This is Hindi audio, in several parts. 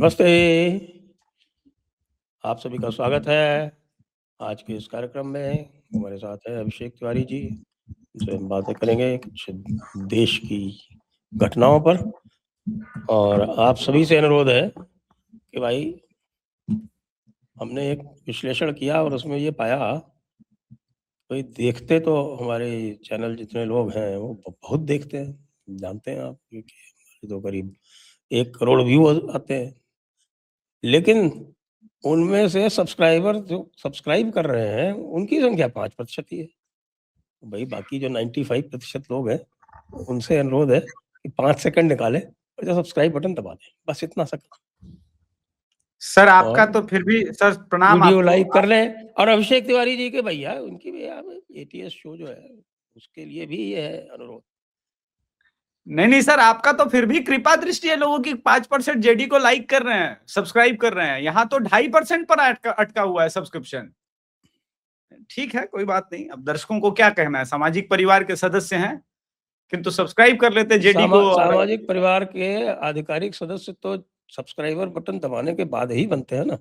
नमस्ते, आप सभी का स्वागत है। आज के इस कार्यक्रम में हमारे साथ है अभिषेक तिवारी जी, उनसे हम बातें करेंगे कुछ देश की घटनाओं पर। और आप सभी से अनुरोध है कि भाई हमने एक विश्लेषण किया और उसमें ये पाया, भाई देखते तो हमारे चैनल जितने लोग हैं वो बहुत देखते हैं, जानते हैं आप कि हमारे तो करीब 1 करोड़ व्यू आते हैं। लेकिन उनमें से सब्सक्राइबर जो सब्सक्राइब कर रहे हैं, उनकी संख्या 5% ही है। भाई बाकी जो 95% लोग हैं, उनसे अनुरोध है कि 5 सेकंड निकालें और जो सब्सक्राइब बटन दबा दें। बस इतना सा सर आपका और तो फिर भी सर प्रणाम वीडियो आपको। लाइक कर लें। और अभिषेक तिवारी जी के भैया उनकी भी यार एटीएस शो जो है, उसके लिए भी ये है अनुरोध। नहीं सर, आपका तो फिर भी कृपा दृष्टि है लोगों की। 5% जेडी को लाइक कर रहे हैं, सब्सक्राइब कर रहे हैं। यहाँ तो 2.5% पर अटका हुआ है सब्सक्रिप्शन। ठीक है, कोई बात नहीं। अब दर्शकों को क्या कहना है, सामाजिक परिवार के सदस्य हैं, किंतु सब्सक्राइब कर लेते जेडी को। सामाजिक परिवार के आधिकारिक सदस्य तो सब्सक्राइबर बटन दबाने के बाद ही बनते हैं ना।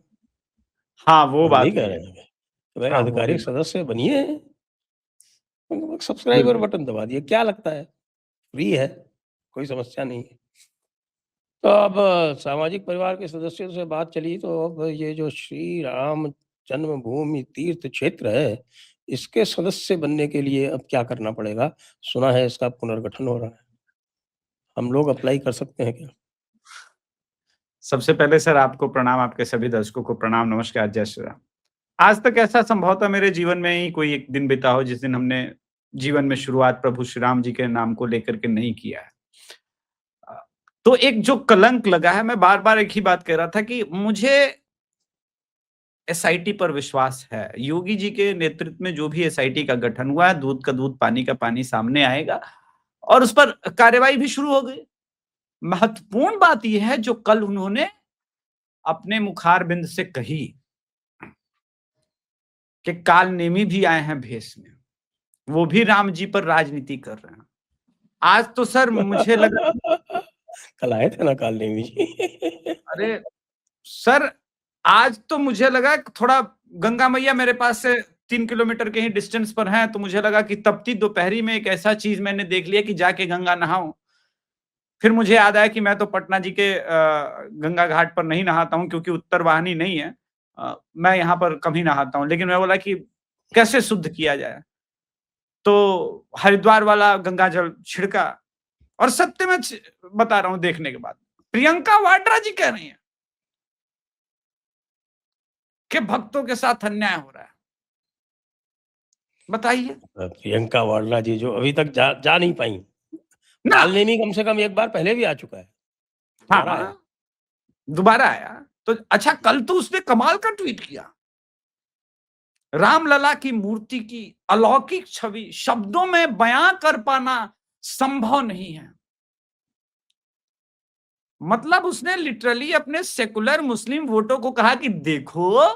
हाँ, वो हम नहीं बात कह भी है। रहे हैं कि भाई हाँ, वो भी आधिकारिक सदस्य बनिए, सब्सक्राइबर बिल्कुल। बटन दबा दिए। क्या लगता है, फ्री है, कोई समस्या नहीं है। तो अब सामाजिक परिवार के सदस्यों से बात चली, तो अब ये जो श्री राम जन्मभूमि तीर्थ क्षेत्र है, इसके सदस्य बनने के लिए अब क्या करना पड़ेगा? सुना है इसका पुनर्गठन हो रहा है। हम लोग अप्लाई कर सकते हैं क्या? सबसे पहले सर आपको प्रणाम, आपके सभी दर्शकों को प्रणाम, नमस्कार, जय श्री राम। आज तक ऐसा संभवतः मेरे जीवन में ही कोई एक दिन बीता हो जिस दिन हमने जीवन में शुरुआत प्रभु श्री राम जी के नाम को लेकर के नहीं किया है। तो एक जो कलंक लगा है, मैं बार-बार एक ही बात कह रहा था कि मुझे एसआईटी पर विश्वास है। योगी जी के नेतृत्व में जो भी एसआईटी का गठन हुआ है, दूध का दूध, पानी का पानी सामने आएगा और उस पर कार्रवाई भी शुरू हो गई। महत्वपूर्ण बात यह है जो कल उन्होंने अपने मुखारबिंद से कही कि कालनेमी भी आए हैं भेष में, वो भी राम जी पर राजनीति कर रहे हैं। आज तो सर मुझे लगा कल आए थे ना कालनेमी जी। अरे सर, आज तो मुझे लगा थोड़ा गंगा मैया मेरे पास से 3 किलोमीटर के ही डिस्टेंस पर हैं, तो मुझे लगा कि तपती दोपहरी में एक ऐसा चीज मैंने देख लिया कि जाके गंगा नहाऊं। फिर मुझे याद आया कि मैं तो पटना जी के गंगा घाट पर नहीं नहाता हूं क्योंकि उत्तर वाहिनी नहीं है। मैं यहाँ पर कभी नहाता हूं, लेकिन मैं बोला कि कैसे शुद्ध किया जाए। तो हरिद्वार वाला गंगा जल छिड़का और सत्य में बता रहा हूं, देखने के बाद प्रियंका वाड्रा जी कह रही हैं कि भक्तों के साथ अन्याय हो रहा है। बताइए प्रियंका वाड्रा जी जो अभी तक जा नहीं पाई। ना। कालनेमी कम से कम एक बार पहले भी आ चुका है, दोबारा आया। हाँ, दोबारा आया। तो अच्छा, कल तो उसने कमाल का ट्वीट किया, रामलला की मूर्ति की अलौकिक छवि शब्दों में बयां कर पाना संभव नहीं है। मतलब उसने लिटरली अपने सेकुलर मुस्लिम वोटों को कहा कि देखो,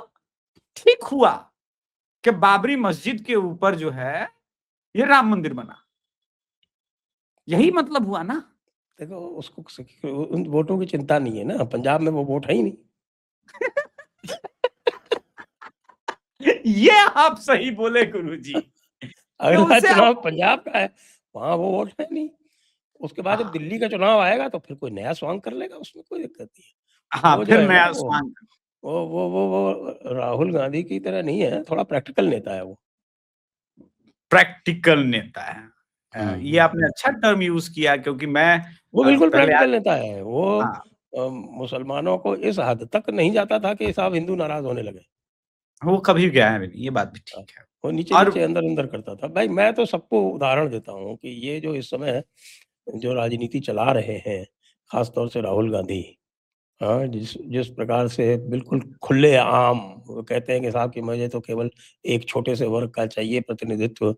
ठीक हुआ कि बाबरी मस्जिद के ऊपर जो है ये राम मंदिर बना। यही मतलब हुआ ना। देखो उसको उन वोटों की चिंता नहीं है ना, पंजाब में वो वोट है ही नहीं। ये आप सही बोले गुरुजी। कि अगला उसे चुनाव पंजाब का है, वहाँ वो वोट है नहीं। उसके बाद जब दिल्ली का चुनाव आएगा तो फिर कोई नया स्वांग कर लेगा, उसमें कोई दिक्कत नहीं है। हाँ, वो जो फिर है ना नया स्वांग। वो राहुल गांधी की तरह नहीं है, थोड़ा प्रैक्टिकल नेता है वो। प्रैक्टिकल नेता है। ये आपने अच्छा टर्म यूज किया, क्योंकि मैं वो बिल्कुल पहले प्रैक्टिकल नेता है। वो हाँ, मुसलमानों को इस हद तक नहीं जाता था कि साहब हिंदू नाराज़ होने लगे। वो कभी गया है भी नहीं, ये बात भी ठीक है। वो और नीचे-नीचे, अंदर-अंदर करता था। भाई मैं तो सबको उदाहरण देता हूँ कि ये जो इस समय जो राजनीति चला रहे हैं, ख़ास तौर से राहुल गांधी, हाँ, जिस जिस प्रकार से बिल्कुल खुलेआम वो कहते हैं कि साहब कि मुझे तो केवल एक छोटे से वर्ग का चाहिए प्रतिनिधित्व।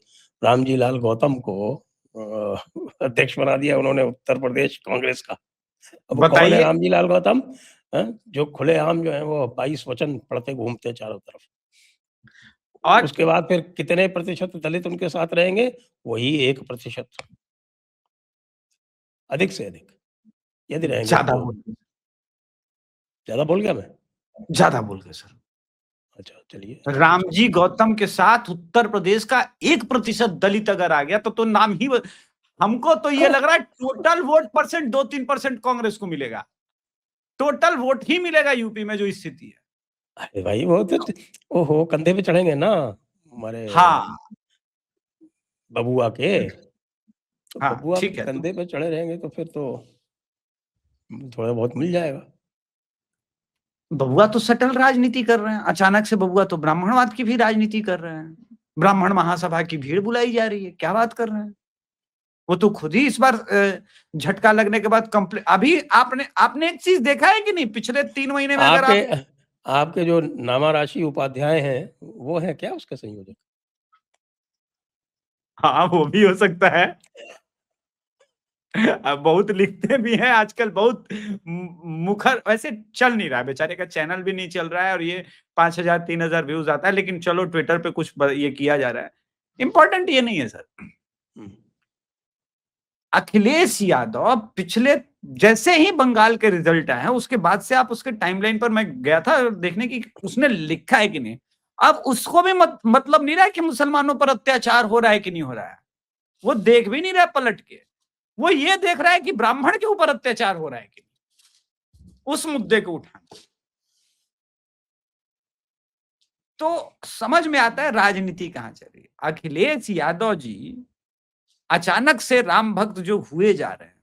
रामजी लाल गौतम को अध्यक्ष बना दिया उन्होंने उत्तर प्रदेश कांग्रेस का। अब वो कौन है बताइए। रामजी लाल गौतम? जो खुलेआम जो है वो 22 वचन पढ़ते घूमते हैं चारों तरफ। और उसके बाद फिर कितने प्रतिशत दलित उनके साथ रहेंगे? वही 1%, अधिक से अधिक, यदि रहेंगे ज्यादा तो। होती ज्यादा बोल गया मैं? ज्यादा बोल गए सर। अच्छा, चलिए। रामजी गौतम के साथ उत्तर प्रदेश का 1% दलित अगर आ गया तो नाम ही हमको तो ये लग रहा है टोटल वोट परसेंट 2-3% कांग्रेस को मिलेगा। टोटल वोट ही मिलेगा यूपी में जो स्थिति है। अरे भाई वो तो ओहो, कंधे पे चढ़ेंगे ना हमारे हाँ बबुआ के, तो हाँ बबुआ के ठीक है। कंधे पे चढ़े रहेंगे तो फिर तो थोड़ा बहुत मिल जाएगा। बबुआ तो सटल राजनीति कर रहे हैं, अचानक से बबुआ तो ब्राह्मणवाद की भी राजनीति कर रहे हैं। ब्राह्मण महासभा की भीड़ बुलाई जा रही है, क्या बात कर रहे हैं? वो तो खुद ही इस बार झटका लगने के बाद अभी आपने एक चीज देखा है कि नहीं, पिछले 3 महीने में अगर आपके जो नामा राशि उपाध्याय हैं वो है क्या उसका संयोजक? हाँ वो भी हो सकता है। अब बहुत लिखते भी हैं आजकल, बहुत मुखर वैसे चल नहीं रहा है, बेचारे का चैनल भी नहीं चल रहा है और ये 5,000 3,000 व्यूज आता है, लेकिन चलो ट्विटर पे कुछ ये किया जा रहा है। इंपॉर्टेंट ये नहीं है सर। अखिलेश यादव पिछले जैसे ही बंगाल के रिजल्ट आए हैं उसके बाद से आप उसके टाइमलाइन पर, मैं गया था देखने की उसने लिखा है कि नहीं। अब उसको भी मतलब नहीं रहा है कि मुसलमानों पर अत्याचार हो रहा है कि नहीं हो रहा है, वो देख भी नहीं रहा पलट के। वो ये देख रहा है कि ब्राह्मण के ऊपर अत्याचार हो रहा है कि नहीं, उस मुद्दे को उठाना। तो समझ में आता है राजनीति कहां चल रही है। अखिलेश यादव जी अचानक से राम भक्त जो हुए जा रहे हैं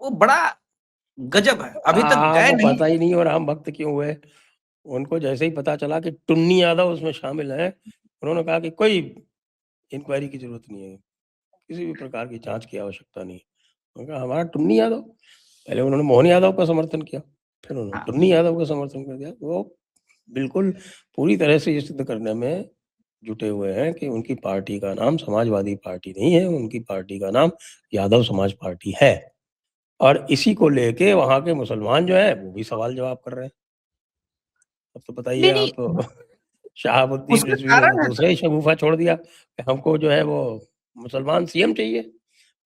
वो बड़ा गजब है, अभी तक गए नहीं। पता ही नहीं और राम भक्त क्यों हुए। उनको जैसे ही पता चला कि टुन्नी यादव उसमें शामिल है, उन्होंने कहा कि कोई इंक्वायरी की जरूरत नहीं है, किसी भी प्रकार की जांच की आवश्यकता नहीं। उन्होंने कहा हमारा टुन्नी यादव, पहले उन्होंने मोहन यादव का समर्थन किया, फिर उन्होंने टुन्नी यादव का समर्थन कर दिया। वो बिल्कुल पूरी तरह से ये सिद्ध करने में जुटे हुए हैं कि उनकी पार्टी का नाम समाजवादी पार्टी नहीं है, उनकी पार्टी का नाम यादव समाज पार्टी है। और इसी को लेके वहां के मुसलमान जो है वो भी सवाल जवाब कर रहे हैं। अब तो बताइए आप शहाबुद्दीन रिजवी ने तो दूसरा ही शगुफा छोड़ दिया कि हमको जो है वो मुसलमान सीएम चाहिए।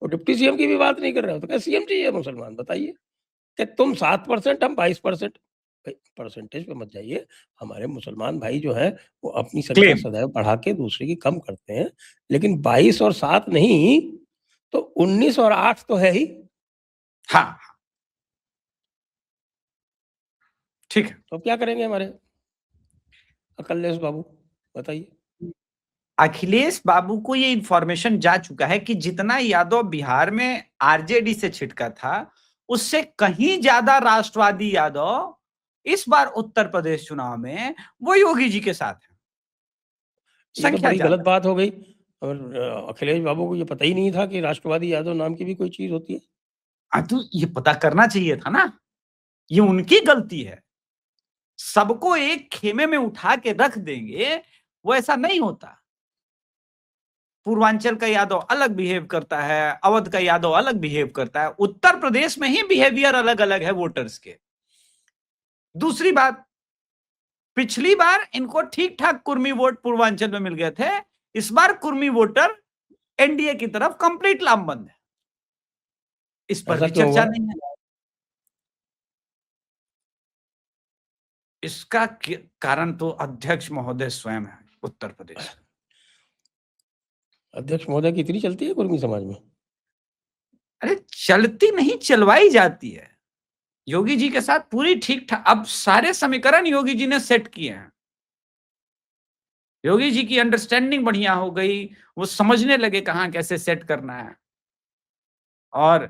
वो डिप्टी सीएम की भी बात नहीं कर रहे हो तो क्या सीएम चाहिए मुसलमान? बताइए कि तुम 7% हम 22%। परसेंटेज पे मत जाइए। हमारे मुसलमान भाई जो है वो अपनी संख्या सदैव बढ़ा के दूसरे की कम करते हैं, लेकिन 22 और 7 नहीं तो 19 और 8 तो है ही। हाँ ठीक है। तो क्या करेंगे हमारे अखिलेश बाबू, बताइए। अखिलेश बाबू को ये इंफॉर्मेशन जा चुका है कि जितना यादव बिहार में आरजेडी से छिटका था उससे कहीं ज्यादा राष्ट्रवादी यादव इस बार उत्तर प्रदेश चुनाव में वो योगी जी के साथ है। ये तो बड़ी गलत बात हो गई। और अखिलेश बाबू को ये पता ही नहीं था कि राष्ट्रवादी यादव नाम की भी कोई चीज होती है। तो ये पता करना चाहिए था ना, ये उनकी गलती है। सबको एक खेमे में उठा के रख देंगे, वो ऐसा नहीं होता। पूर्वांचल का यादव अलग बिहेव करता है, अवध का यादव अलग बिहेव करता है, उत्तर प्रदेश में ही बिहेवियर अलग अलग है वोटर्स के। दूसरी बात, पिछली बार इनको ठीक ठाक कुर्मी वोट पूर्वांचल में मिल गए थे, इस बार कुर्मी वोटर एनडीए की तरफ कंप्लीट लामबंद है। इस पर भी चर्चा नहीं है। इसका कारण तो अध्यक्ष महोदय स्वयं है उत्तर प्रदेश। अध्यक्ष महोदय की इतनी चलती है कुर्मी समाज में? अरे चलती नहीं, चलवाई जाती है। योगी जी के साथ पूरी ठीक ठाक, अब सारे समीकरण योगी जी ने सेट किए हैं। योगी जी की अंडरस्टैंडिंग बढ़िया हो गई, वो समझने लगे कहां कैसे सेट करना है। और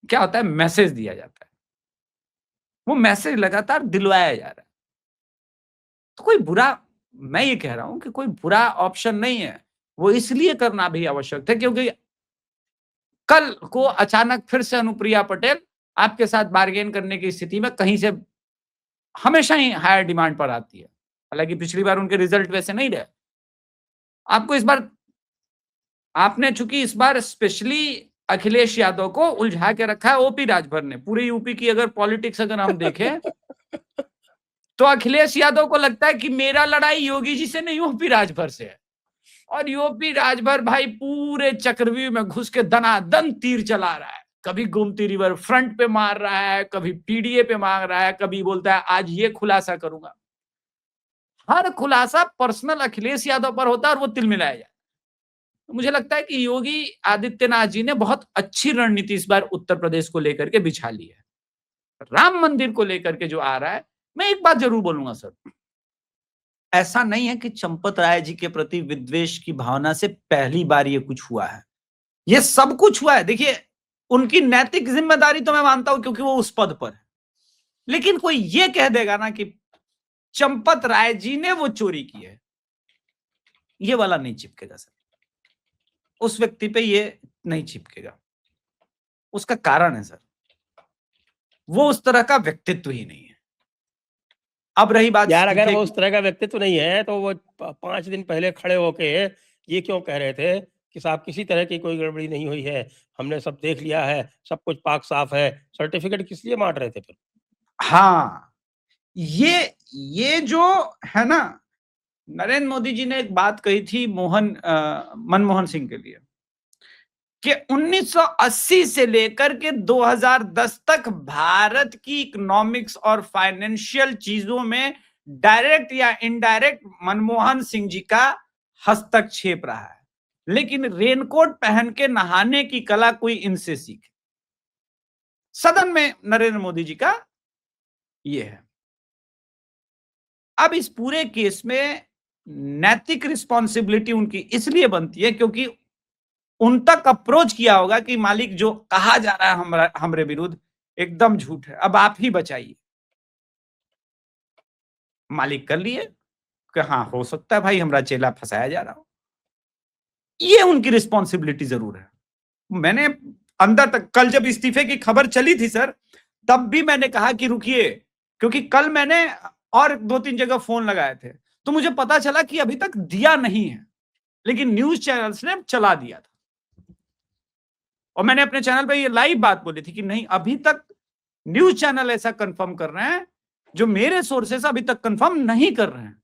क्या होता है, मैसेज दिया जाता है, वो मैसेज लगातार दिलवाया जा रहा है। तो कोई बुरा, मैं ये कह रहा हूं कि कोई बुरा ऑप्शन नहीं है, वो इसलिए करना भी आवश्यक था क्योंकि कल को अचानक फिर से अनुप्रिया पटेल आपके साथ बार्गेन करने की स्थिति में कहीं से हमेशा ही हायर डिमांड पर आती है। हालांकि पिछली बार उनके रिजल्ट वैसे नहीं रहे। आपको इस बार, आपने चूंकि इस बार स्पेशली अखिलेश यादव को उलझा के रखा है ओपी राजभर ने। पूरे यूपी की अगर पॉलिटिक्स अगर हम देखें तो अखिलेश यादव को लगता है कि मेरा लड़ाई योगी जी से नहीं ओपी राजभर से है। और यूपी राजभर भाई पूरे चक्रव्यूह में घुस के दनादन तीर चला रहा है। कभी गोमती रिवर फ्रंट पे मार रहा है, कभी पीडीए पे मार रहा है, कभी बोलता है आज ये खुलासा करूंगा। हर खुलासा पर्सनल अखिलेश यादव पर होता है और वो तिलमिलाया जाता है। मुझे लगता है कि योगी आदित्यनाथ जी ने बहुत अच्छी रणनीति इस बार उत्तर प्रदेश को लेकर के बिछा ली है। राम मंदिर को लेकर के जो आ रहा है, मैं एक बात जरूर बोलूंगा सर, ऐसा नहीं है कि चंपत राय जी के प्रति विद्वेष की भावना से पहली बार ये कुछ हुआ है, ये सब कुछ हुआ है। देखिए, उनकी नैतिक जिम्मेदारी तो मैं मानता हूं क्योंकि वो उस पद पर है, लेकिन कोई ये कह देगा ना कि चंपत राय जी ने वो चोरी की है, ये वाला नहीं चिपकेगा सर, उस व्यक्ति पे ये नहीं चिपकेगा। उसका कारण है सर, वो उस तरह का व्यक्तित्व ही नहीं है। अब रही बात यार, अगर वो उस तरह का व्यक्तित्व नहीं है तो वो 5 दिन पहले खड़े होके ये क्यों कह रहे थे कि साहब किसी तरह की कोई गड़बड़ी नहीं हुई है, हमने सब देख लिया है, सब कुछ पाक साफ है। सर्टिफिकेट किस लिए बांट रहे थे फिर? हाँ, ये जो है ना, नरेंद्र मोदी जी ने एक बात कही थी मनमोहन सिंह के लिए कि 1980 से लेकर के 2010 तक भारत की इकोनॉमिक्स और फाइनेंशियल चीजों में डायरेक्ट या इनडायरेक्ट मनमोहन सिंह जी का हस्तक्षेप रहा है, लेकिन रेनकोट पहन के नहाने की कला कोई इनसे सीखे। सदन में नरेंद्र मोदी जी का ये है। अब इस पूरे केस में नैतिक रिस्पॉन्सिबिलिटी उनकी इसलिए बनती है क्योंकि उन तक अप्रोच किया होगा कि मालिक जो कहा जा रहा है हमरे विरुद्ध एकदम झूठ है, अब आप ही बचाइए। मालिक कर लिए कि हाँ, हो सकता है भाई हमरा चेला फंसाया जा रहा हो, ये उनकी रिस्पॉन्सिबिलिटी जरूर है। मैंने अंदर तक, कल जब इस्तीफे की खबर चली थी सर, तब भी मैंने कहा कि रुकिए, क्योंकि कल मैंने और 2-3 जगह फोन लगाए थे तो मुझे पता चला कि अभी तक दिया नहीं है, लेकिन न्यूज चैनल्स ने चला दिया था और मैंने अपने चैनल पे ये लाइव बात बोली थी कि नहीं, अभी तक न्यूज चैनल ऐसा कंफर्म कर रहे हैं जो मेरे सोर्सेस अभी तक कंफर्म नहीं कर रहे हैं।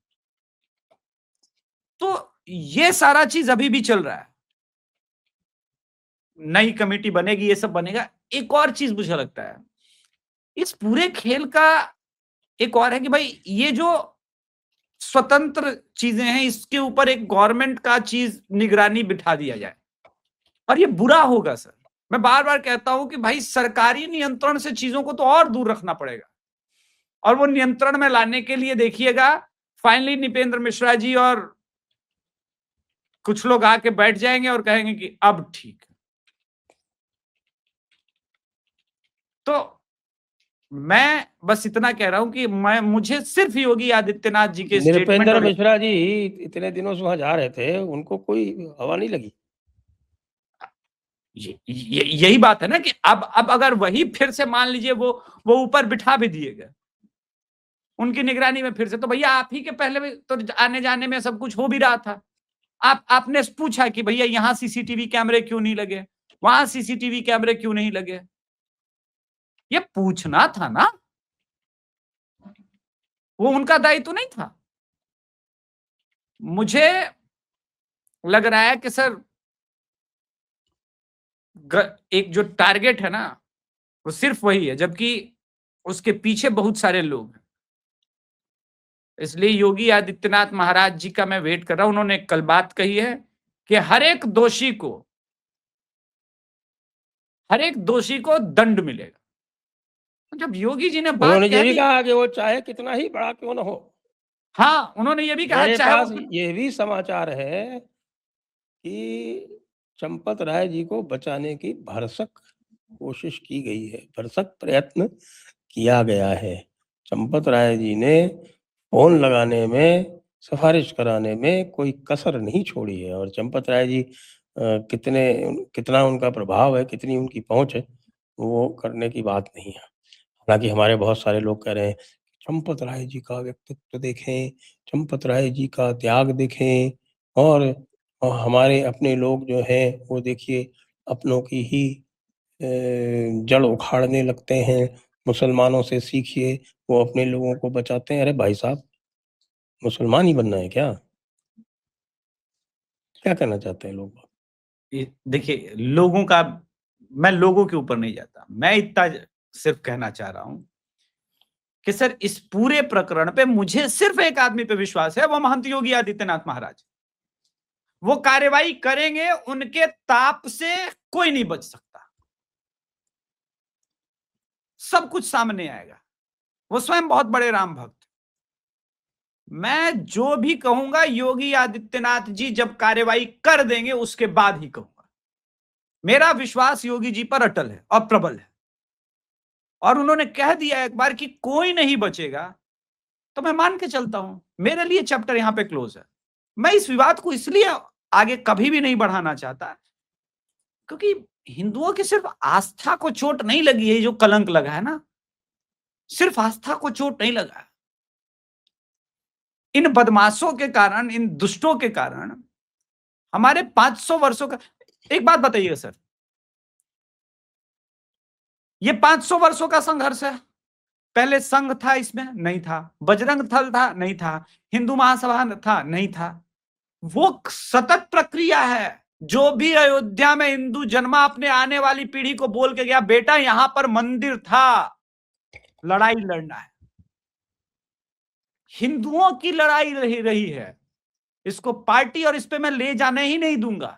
तो ये सारा चीज अभी भी चल रहा है, नई कमेटी बनेगी, ये सब बनेगा। एक और चीज मुझे लगता है इस पूरे खेल का, एक और है कि भाई ये जो स्वतंत्र चीजें हैं इसके ऊपर एक गवर्नमेंट का चीज निगरानी बिठा दिया जाए, और ये बुरा होगा सर। मैं बार बार कहता हूं कि भाई सरकारी नियंत्रण से चीजों को तो और दूर रखना पड़ेगा, और वो नियंत्रण में लाने के लिए देखिएगा फाइनली निपेंद्र मिश्रा जी और कुछ लोग आके बैठ जाएंगे और कहेंगे कि अब ठीक है। तो मैं बस इतना कह रहा हूं कि मुझे सिर्फ योगी आदित्यनाथ जी के नृपेंद्र मिश्रा जी इतने दिनों से वहां जा रहे थे, उनको कोई हवा नहीं लगी? यही बात है ना कि अब अगर वही फिर से मान लीजिए वो ऊपर बिठा भी दिए गए उनकी निगरानी में फिर से, तो भैया आप ही के पहले भी तो आने जाने में सब कुछ हो भी रहा था। आपने पूछा कि भैया यहां सीसीटीवी कैमरे क्यों नहीं लगे, वहां सीसीटीवी कैमरे क्यों नहीं लगे, ये पूछना था ना, वो उनका दायित्व नहीं था। मुझे लग रहा है कि सर एक जो टारगेट है ना वो सिर्फ वही है, जबकि उसके पीछे बहुत सारे लोग हैं। इसलिए योगी आदित्यनाथ महाराज जी का मैं वेट कर रहा हूं। उन्होंने कल बात कही है कि हर एक दोषी को दंड मिलेगा। जब योगी जी ने बात उन्होंने ये कह भी दी, कहा कि वो चाहे कितना ही बड़ा क्यों न हो। हाँ, उन्होंने ये भी कहा मेरे चाहे पास ये भी समाचार है कि चंपत राय जी को बचाने की भरसक कोशिश की गई है, भरसक प्रयत्न किया गया है। चंपत राय जी ने फोन लगाने में, सिफारिश कराने में कोई कसर नहीं छोड़ी है, और चंपत राय जी कितना उनका प्रभाव है, कितनी उनकी पहुंच है, वो करने की बात नहीं है। हालांकि हमारे बहुत सारे लोग कह रहे हैं चंपत राय जी का व्यक्तित्व देखें, चंपत राय जी का त्याग देखें, और हमारे अपने लोग जो हैं वो देखिए अपनों की ही जड़ उखाड़ने लगते हैं, मुसलमानों से सीखिए, वो अपने लोगों को बचाते हैं। अरे भाई साहब, मुसलमान ही बनना है क्या? क्या कहना चाहते हैं लोग? देखिए लोगों का मैं लोगों के ऊपर नहीं जाता, मैं इतना सिर्फ कहना चाह रहा हूं कि सर इस पूरे प्रकरण पे मुझे सिर्फ एक आदमी पे विश्वास है, वो महंत योगी आदित्यनाथ महाराज। वो कार्रवाई करेंगे, उनके ताप से कोई नहीं बच सकता, सब कुछ सामने आएगा। वो स्वयं बहुत बड़े राम भक्त। मैं जो भी कहूंगा योगी आदित्यनाथ जी जब कार्रवाई कर देंगे उसके बाद ही कहूंगा। मेरा विश्वास योगी जी पर अटल है और प्रबल है, और उन्होंने कह दिया एक बार कि कोई नहीं बचेगा, तो मैं मान के चलता हूं। मेरे लिए चैप्टर यहां पे क्लोज है। मैं इस विवाद को इसलिए आगे कभी भी नहीं बढ़ाना चाहता क्योंकि हिंदुओं की सिर्फ आस्था को चोट नहीं लगी है, जो कलंक लगा है ना, सिर्फ आस्था को चोट नहीं लगा। इन बदमाशों के कारण, इन दुष्टों के कारण हमारे 500 वर्षों का, एक बात बताइएगा सर, ये 500 वर्षों का संघर्ष है। पहले संघ था, इसमें नहीं था, बजरंग दल था, नहीं था, हिंदू महासभा था, नहीं था। वो सतत प्रक्रिया है। जो भी अयोध्या में हिंदू जन्मा अपने आने वाली पीढ़ी को बोल के गया, बेटा यहां पर मंदिर था, लड़ाई लड़ना है। हिंदुओं की लड़ाई रही है, इसको पार्टी और इस पे मैं ले जाने ही नहीं दूंगा।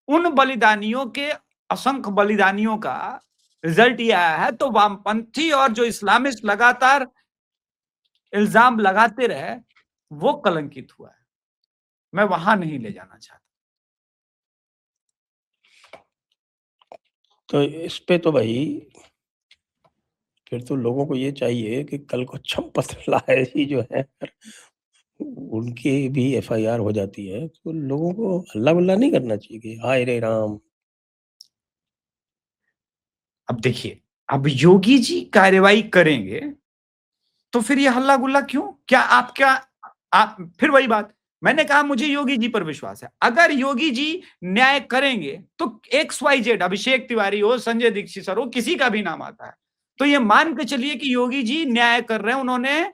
उन बलिदानियों के, असंख्य बलिदानियों का रिजल्ट ये आया है। तो वामपंथी और जो इस्लामिस्ट लगातार इल्जाम लगाते रहे, वो कलंकित हुआ है। मैं वहां नहीं ले जाना चाहता। तो इस पे तो भाई फिर तो लोगों को ये चाहिए कि कल को चंपत लाए ही जो है उनकी भी एफआईआर हो जाती है, तो लोगों को हल्ला गुल्ला नहीं करना चाहिए कि हाय रे राम। अब देखिए, अब योगी जी कार्रवाई करेंगे तो फिर ये हल्ला गुल्ला क्यों? आप फिर वही बात, मैंने कहा मुझे योगी जी पर विश्वास है। अगर योगी जी न्याय करेंगे तो XYZ, अभिषेक तिवारी हो, संजय दीक्षित सर हो, किसी का भी नाम आता है, तो ये मान के चलिए कि योगी जी न्याय कर रहे हैं। उन्होंने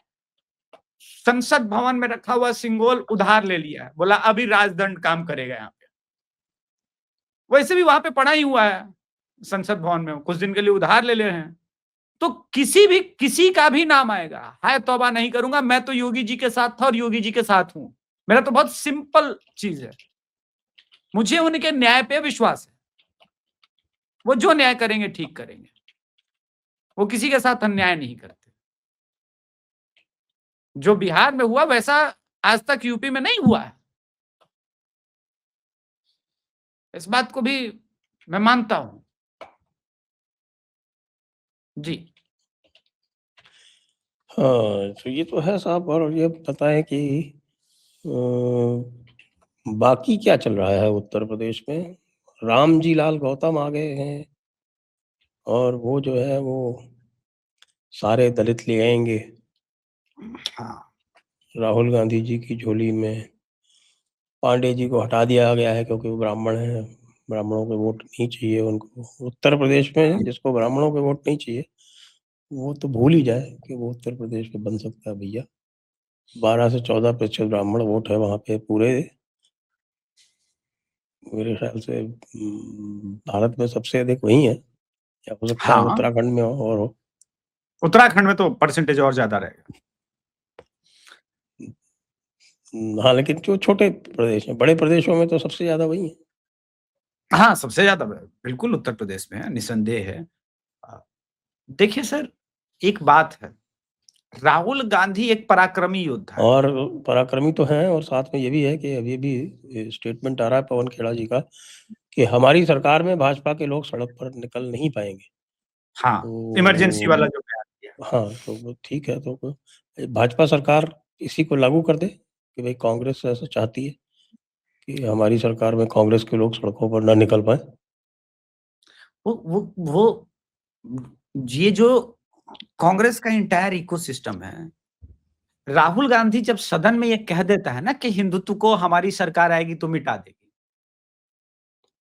संसद भवन में रखा हुआ सिंगोल उधार ले लिया है, बोला अभी राजदंड काम करेगा यहाँ पे। वैसे भी वहां पे पड़ा ही हुआ है संसद भवन में, कुछ दिन के लिए उधार ले रहे हैं। तो किसी का भी नाम आएगा, हाय तौबा नहीं करूंगा, मैं तो योगी जी के साथ था और योगी जी के साथ हूं। मेरा तो बहुत सिंपल चीज है, मुझे उनके न्याय पे विश्वास है। वो जो न्याय करेंगे ठीक करेंगे, वो किसी के साथ अन्याय नहीं करते। जो बिहार में हुआ वैसा आज तक यूपी में नहीं हुआ है, इस बात को भी मैं मानता हूं जी। हाँ, तो ये तो है साहब। और ये बताएं कि बाकी क्या चल रहा है उत्तर प्रदेश में? राम जी लाल गौतम आ गए हैं और वो जो है वो सारे दलित ले आएंगे हाँ, राहुल गांधी जी की झोली में। पांडे जी को हटा दिया गया है क्योंकि वो ब्राह्मण हैं, ब्राह्मणों के वोट नहीं चाहिए उनको। उत्तर प्रदेश में जिसको ब्राह्मणों के वोट नहीं चाहिए वो तो भूल ही जाए कि वो उत्तर प्रदेश में बन सकता है भैया। 12 से 14% ब्राह्मण वोट है वहां पे पूरे। मेरे ख्याल से भारत में सबसे अधिक वही है, या हो सकता है हाँ, उत्तराखंड में और हो। उत्तराखंड में तो परसेंटेज और ज्यादा रहेगा। हाँ, लेकिन जो छोटे प्रदेश हैं, बड़े प्रदेशों में तो सबसे ज्यादा वही है। हाँ, सबसे ज्यादा बिल्कुल उत्तर प्रदेश में है, निसंदेह है। देखिए सर, एक बात है, राहुल गांधी एक पराक्रमी योद्धा है। और पराक्रमी तो हैं, और साथ में ये भी है कि अभी भी स्टेटमेंट आ रहा है पवन खेड़ा जी का कि हमारी सरकार में भाजपा के लोग सड़क पर निकल नहीं पाएंगे। हाँ, इमरजेंसी वाला तो जो बयान दिया। हाँ, तो वो ठीक है। तो भाजपा सरकार इसी को लागू कर दे कि भाई कांग्रेस ऐसा चाहती है कि हमारी सरकार में कांग्रेस के लोग सड़कों पर ना निकल पाए। वो ये जो कांग्रेस का इंटायर इकोसिस्टम है, राहुल गांधी जब सदन में ये कह देता है ना कि हिंदुत्व को हमारी सरकार आएगी तो मिटा देगी,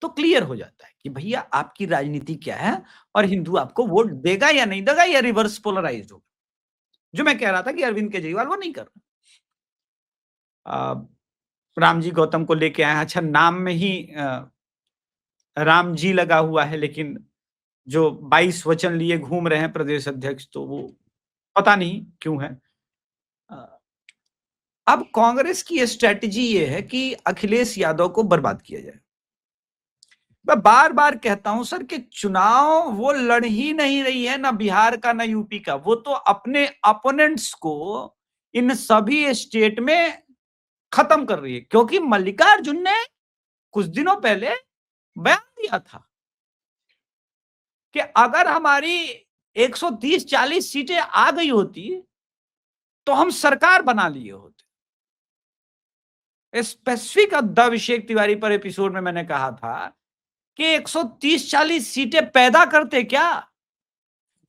तो क्लियर हो जाता है कि भैया आपकी राजनीति क्या है और हिंदू आपको वोट देगा या नहीं देगा, या रिवर्स पोलराइज्ड होगा। जो मैं कह रहा था कि अरविंद केजरीवाल वो नहीं कर रहा। राम जी गौतम को लेके आए, अच्छा नाम में ही राम जी लगा हुआ है, लेकिन जो 22 वचन लिए घूम रहे हैं प्रदेश अध्यक्ष, तो वो पता नहीं क्यों है। अब कांग्रेस की स्ट्रेटजी ये है कि अखिलेश यादव को बर्बाद किया जाए। मैं बार बार कहता हूं सर कि चुनाव वो लड़ ही नहीं रही है, ना बिहार का ना यूपी का, वो तो अपने अपोनेंट्स को इन सभी स्टेट में खत्म कर रही है। क्योंकि मल्लिकार्जुन ने कुछ दिनों पहले बयान दिया था कि अगर हमारी 130-40 सीटें आ गई होती तो हम सरकार बना लिए होते। स्पेसिफिक अभिषेक तिवारी पर एपिसोड में मैंने कहा था कि 130-40 सीटें पैदा करते क्या?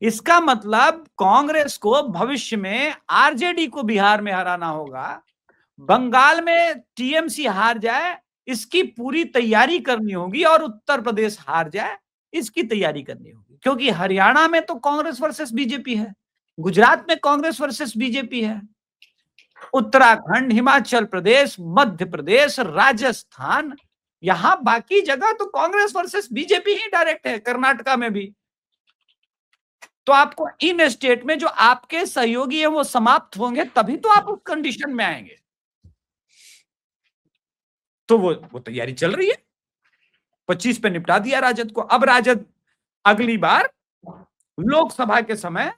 इसका मतलब कांग्रेस को भविष्य में आरजेडी को बिहार में हराना होगा, बंगाल में टीएमसी हार जाए इसकी पूरी तैयारी करनी होगी, और उत्तर प्रदेश हार जाए इसकी तैयारी करनी होगी। क्योंकि हरियाणा में तो कांग्रेस वर्सेस बीजेपी है, गुजरात में कांग्रेस वर्सेस बीजेपी है, उत्तराखंड, हिमाचल प्रदेश, मध्य प्रदेश, राजस्थान, यहां बाकी जगह तो कांग्रेस वर्सेस बीजेपी ही डायरेक्ट है, कर्नाटका में भी। तो आपको इन स्टेट में जो आपके सहयोगी हैं वो समाप्त होंगे, तभी तो आप उस कंडीशन में आएंगे। तो वो तैयारी चल रही है। 25 पे निपटा दिया राजद को। अब राजद अगली बार लोकसभा के समय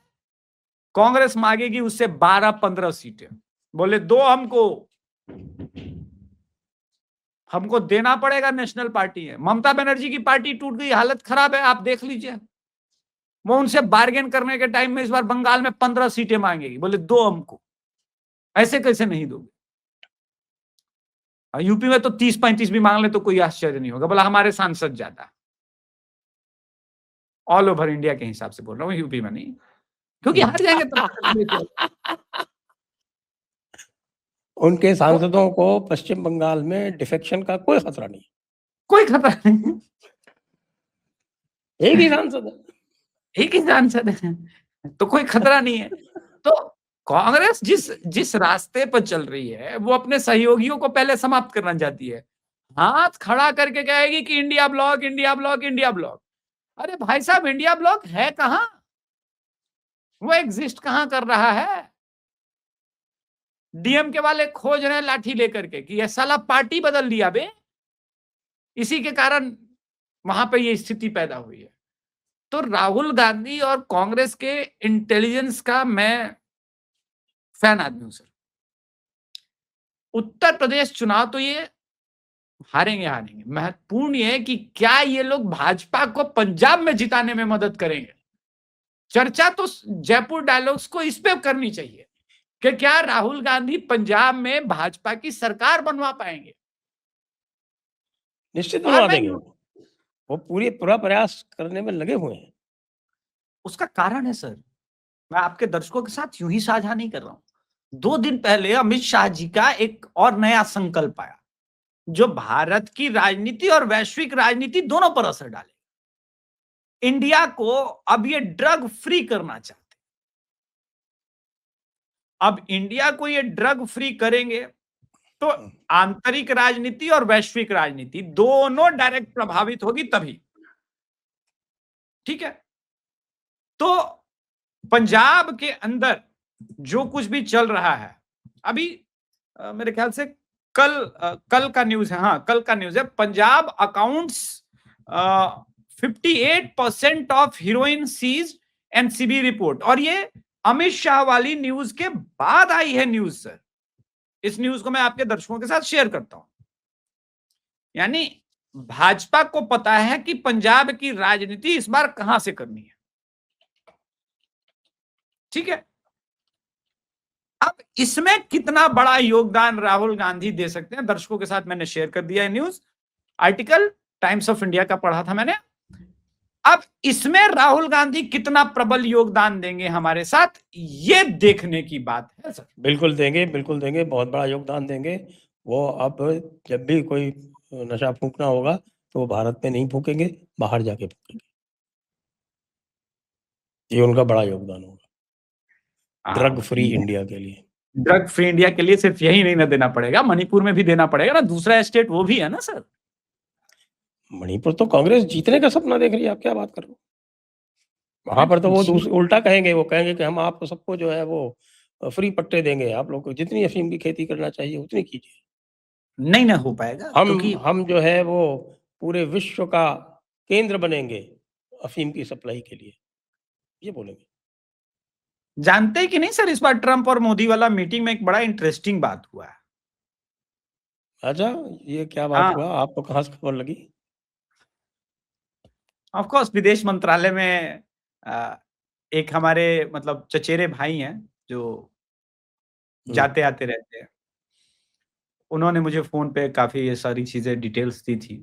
कांग्रेस मांगेगी उससे 12-15 सीटें। बोले दो हमको देना पड़ेगा, नेशनल पार्टी है। ममता बनर्जी की पार्टी टूट गई, हालत खराब है, आप देख लीजिए। वो उनसे बार्गेन करने के टाइम में इस बार बंगाल में 15 सीटें मांगेगी। बोले दो हमको, ऐसे कैसे नहीं दोगे? यूपी में तो 30-35 भी मांग ले तो कोई आश्चर्य नहीं होगा। बोला हमारे सांसद ज्यादा। ऑल ओवर इंडिया के हिसाब से बोल रहा हूँ, यूपी में नहीं, क्योंकि हार जाएंगे तो उनके सांसदों को पश्चिम बंगाल में डिफेक्शन का कोई खतरा नहीं, कोई खतरा नहीं। एक ही सांसद है, एक ही सांसद है, तो कोई खतरा नहीं है। तो कांग्रेस जिस रास्ते पर चल रही है वो अपने सहयोगियों को पहले समाप्त करना चाहती है। हाथ खड़ा करके कहेगी कि India block, India block, India block. अरे भाई साहब, इंडिया ब्लॉक है कहां? वो एग्जिस्ट कहां कर रहा है? डीएमके वाले खोज रहे हैं लाठी लेकर के कि यह साला पार्टी बदल दिया बे, इसी के कारण वहां पे ये स्थिति पैदा हुई है। तो राहुल गांधी और कांग्रेस के इंटेलिजेंस का मैं फैन आदमी हूं सर। उत्तर प्रदेश चुनाव तो ये हारेंगे। महत्वपूर्ण ये है कि क्या ये लोग भाजपा को पंजाब में जिताने में मदद करेंगे। चर्चा तो जयपुर डायलॉग्स को इस पे करनी चाहिए कि क्या राहुल गांधी पंजाब में भाजपा की सरकार बनवा पाएंगे। निश्चित बनवा देंगे। वो पूरा प्रयास करने में लगे हुए हैं। उसका कारण है सर, मैं आपके दर्शकों के साथ यूं ही साझा नहीं कर रहा हूं। 2 दिन पहले अमित शाह जी का एक और नया संकल्प आया जो भारत की राजनीति और वैश्विक राजनीति दोनों पर असर डाले। इंडिया को अब ये ड्रग फ्री करना चाहते। अब इंडिया को ये ड्रग फ्री करेंगे तो आंतरिक राजनीति और वैश्विक राजनीति दोनों डायरेक्ट प्रभावित होगी तभी। ठीक है, तो पंजाब के अंदर जो कुछ भी चल रहा है अभी, मेरे ख्याल से कल का न्यूज है, हाँ कल का न्यूज है, Punjab accounts 58% of heroin seize, NCB report. और ये अमित शाह वाली न्यूज के बाद आई है न्यूज सर। इस न्यूज को मैं आपके दर्शकों के साथ शेयर करता हूं। यानी भाजपा को पता है कि पंजाब की राजनीति इस बार कहां से करनी है। ठीक है, अब इसमें कितना बड़ा योगदान राहुल गांधी दे सकते हैं, दर्शकों के साथ मैंने शेयर कर दिया है news article, times of India का पढ़ा था मैंने। अब इसमें राहुल गांधी कितना प्रबल योगदान देंगे हमारे साथ, ये देखने की बात है सर। बिल्कुल देंगे, बिल्कुल देंगे, बहुत बड़ा योगदान देंगे। वो अब जब भी कोई नशा फूंकना होगा तो वो भारत में नहीं फूकेंगे, बाहर जाके फूकेंगे। ये उनका बड़ा योगदान होगा ड्रग फ्री इंडिया के लिए। ड्रग फ्री इंडिया के लिए सिर्फ यही नहीं ना देना पड़ेगा, मणिपुर में भी देना पड़ेगा ना, दूसरा स्टेट वो भी है ना सर। मणिपुर तो कांग्रेस जीतने का सपना देख रही है, आप क्या बात कर रहे हो? वहाँ पर तो वो उल्टा कहेंगे, वो कहेंगे कि हम आपको सबको जो है वो फ्री पट्टे देंगे, आप लोग को जितनी अफ़ीम की खेती करना चाहिए उतनी कीजिए। नहीं ना हो पाएगा क्योंकि हम जो है वो पूरे विश्व का केंद्र बनेंगे अफ़ीम की सप्लाई के लिए, ये बोलेंगे। जानते हैं कि नहीं सर, इस बार ट्रंप और मोदी वाला मीटिंग में एक बड़ा इंटरेस्टिंग बात हुआ है। अच्छा, ये क्या बात हाँ, हुआ? आपको कहाँ से खबर लगी? ऑफ कोर्स विदेश मंत्रालय में एक हमारे मतलब चचेरे भाई हैं जो हुँ, जाते आते रहते हैं। उन्होंने मुझे फ़ोन पे काफ़ी ये सारी चीज़ें डिटेल्स दी थी,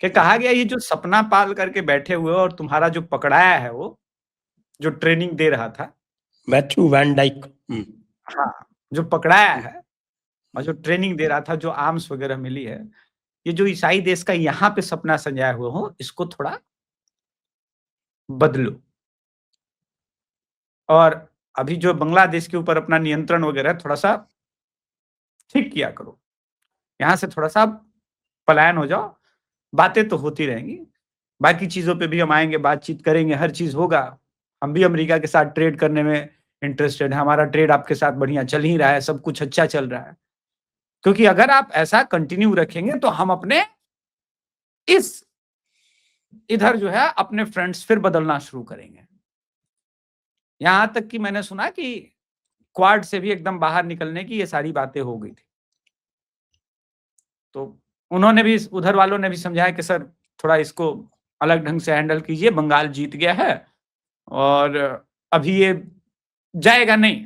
कि हुँ। कहा गया ये जो सपना पाल करके बैठे हुए हो और तुम्हारा जो पकड़ाया है वो, जो ट्रेनिंग दे रहा था, मैथ्यू वैन डाइक। हाँ, जो पकड़ाया हुँ, है और हुँ। जो ट्रेनिंग दे रहा था, जो आर्म्स वगैरह मिली है, ये जो ईसाई देश का यहाँ पे सपना सजाए हुए हो, इसको थोड़ा बदलो। और अभी जो बांग्लादेश के ऊपर अपना नियंत्रण वगैरह थोड़ा-सा ठीक किया करो। यहाँ से थोड़ा-सा पलायन हो जाओ, बातें तो होती रहेंगी। बाकी चीज़ों पे भी हम आएँगे, बातचीत करेंगे, हर चीज़ होगा। हम भी अमेरिका के साथ ट्रेड करने में इंटरेस्टेड हैं, हमारा ट्रेड आपके साथ बढ़िया चल ही रहा है, सब कुछ अच्छा चल रहा है। क्योंकि अगर आप ऐसा कंटिन्यू रखेंगे तो हम अपने इस इधर जो है अपने फ्रेंड्स फिर बदलना शुरू करेंगे। यहाँ तक कि मैंने सुना कि क्वाड से भी एकदम बाहर निकलने की ये सारी बातें हो गई थी। तो उन्होंने भी उधर वालों ने भी समझाया कि सर थोड़ा इसको अलग ढंग से हैंडल कीजिए, बंगाल जीत गया है और अभी ये जाएगा नहीं।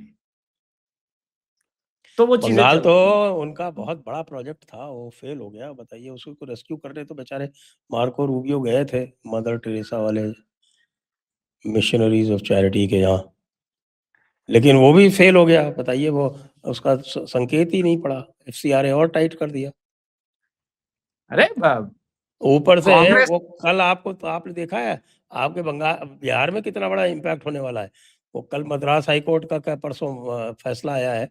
तो वो चीज़ें बंगाल चल तो रही हैं। उनका बहुत बड़ा प्रोजेक्ट था, वो फेल हो गया। बताइए उसको रेस्क्यू करने तो बेचारे मार्को रूबियो गए थे, मदर टेरेसा वाले मिशनरीज़ ऑफ चैरिटी के यहाँ, लेकिन वो भी फेल हो गया। बताइए वो उसका संकेत ही नहीं पड़ा, एफसीआरए और टाइट कर दिया। अरे ब ऊपर से कांग्रेस वो कल आपको तो आपने देखा है, आपके बिहार में कितना बड़ा इम्पैक्ट होने वाला है। वो कल मद्रास हाई कोर्ट का क्या परसों फैसला आया है,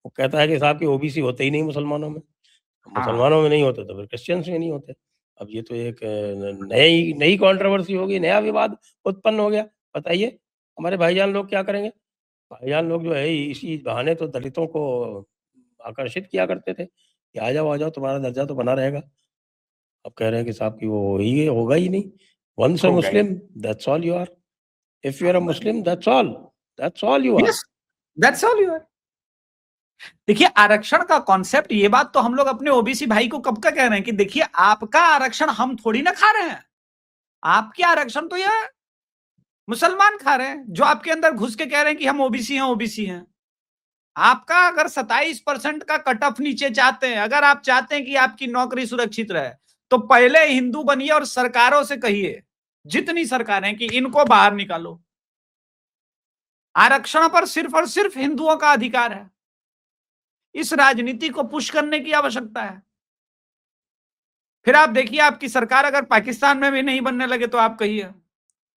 वो कहता है कि साहब कि ओबीसी होते ही नहीं मुसलमानों में। हाँ, मुसलमानों में नहीं होते तो फिर क्रिश्चियंस में नहीं होते। अब ये तो एक नई नई कंट्रोवर्सी हो गई, नया विवाद उत्पन्न हो गया। बताइए, हमारे भाईजान लोग क्या करेंगे? भाईजान लोग जो है इसी बहाने तो दलितों को आकर्षित किया करते थे, कि आ जाओ तुम्हारा दर्जा तो बना रहेगा। अब कह रहे हैं कि साहब कि वो होगा ही नहीं। वन्स अ हो गई। Muslim that's all you are. If you are a Muslim that's all you are. Yes, that's all you are. देखिए आरक्षण का कॉन्सेप्ट, ये बात तो हम लोग अपने ओबीसी भाई को कब का कह रहे हैं कि देखिए आपका आरक्षण हम थोड़ी ना खा रहे हैं। आपके आरक्षण तो ये मुसलमान खा रहे हैं, जो आपके अंदर घुस के कह रहे हैं कि हम ओबीसी हैं, ओबीसी हैं। आपका अगर 27% का कट ऑफ नीचे चाहते हैं, अगर आप चाहते हैं कि आपकी नौकरी सुरक्षित रहे, तो पहले हिंदू बनिए और सरकारों से कहिए, जितनी सरकारें कि इनको बाहर निकालो। आरक्षण पर सिर्फ और सिर्फ हिंदुओं का अधिकार है। इस राजनीति को पुश करने की आवश्यकता है। फिर आप देखिए आपकी सरकार अगर पाकिस्तान में भी नहीं बनने लगे तो आप कहिए।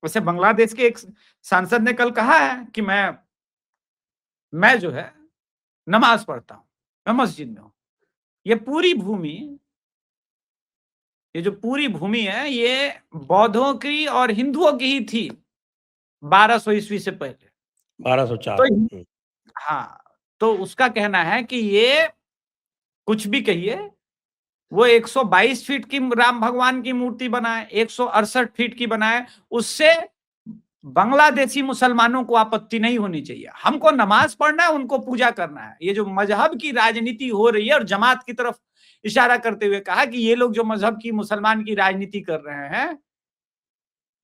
वैसे बांग्लादेश के एक सांसद ने कल कहा है कि मैं जो है नमाज पढ़ता हूं, मैं मस्जिद में हूं। ये पूरी भूमि, ये जो पूरी भूमि है ये बौद्धों की और हिंदुओं की ही थी 1200 ईस्वी से पहले। 1204। तो हुँ। हाँ, तो उसका कहना है कि ये कुछ भी कहिए, वो 122 फीट की राम भगवान की मूर्ति बनाए, 168 फीट की बनाए, उससे बांग्लादेशी मुसलमानों को आपत्ति नहीं होनी चाहिए। हमको नमाज पढ़ना है, उनको पूजा करना है। ये जो मजहब की राजनीति हो रही है और जमात की तरफ इशारा करते हुए कहा कि ये लोग जो मजहब की मुसलमान की राजनीति कर रहे हैं,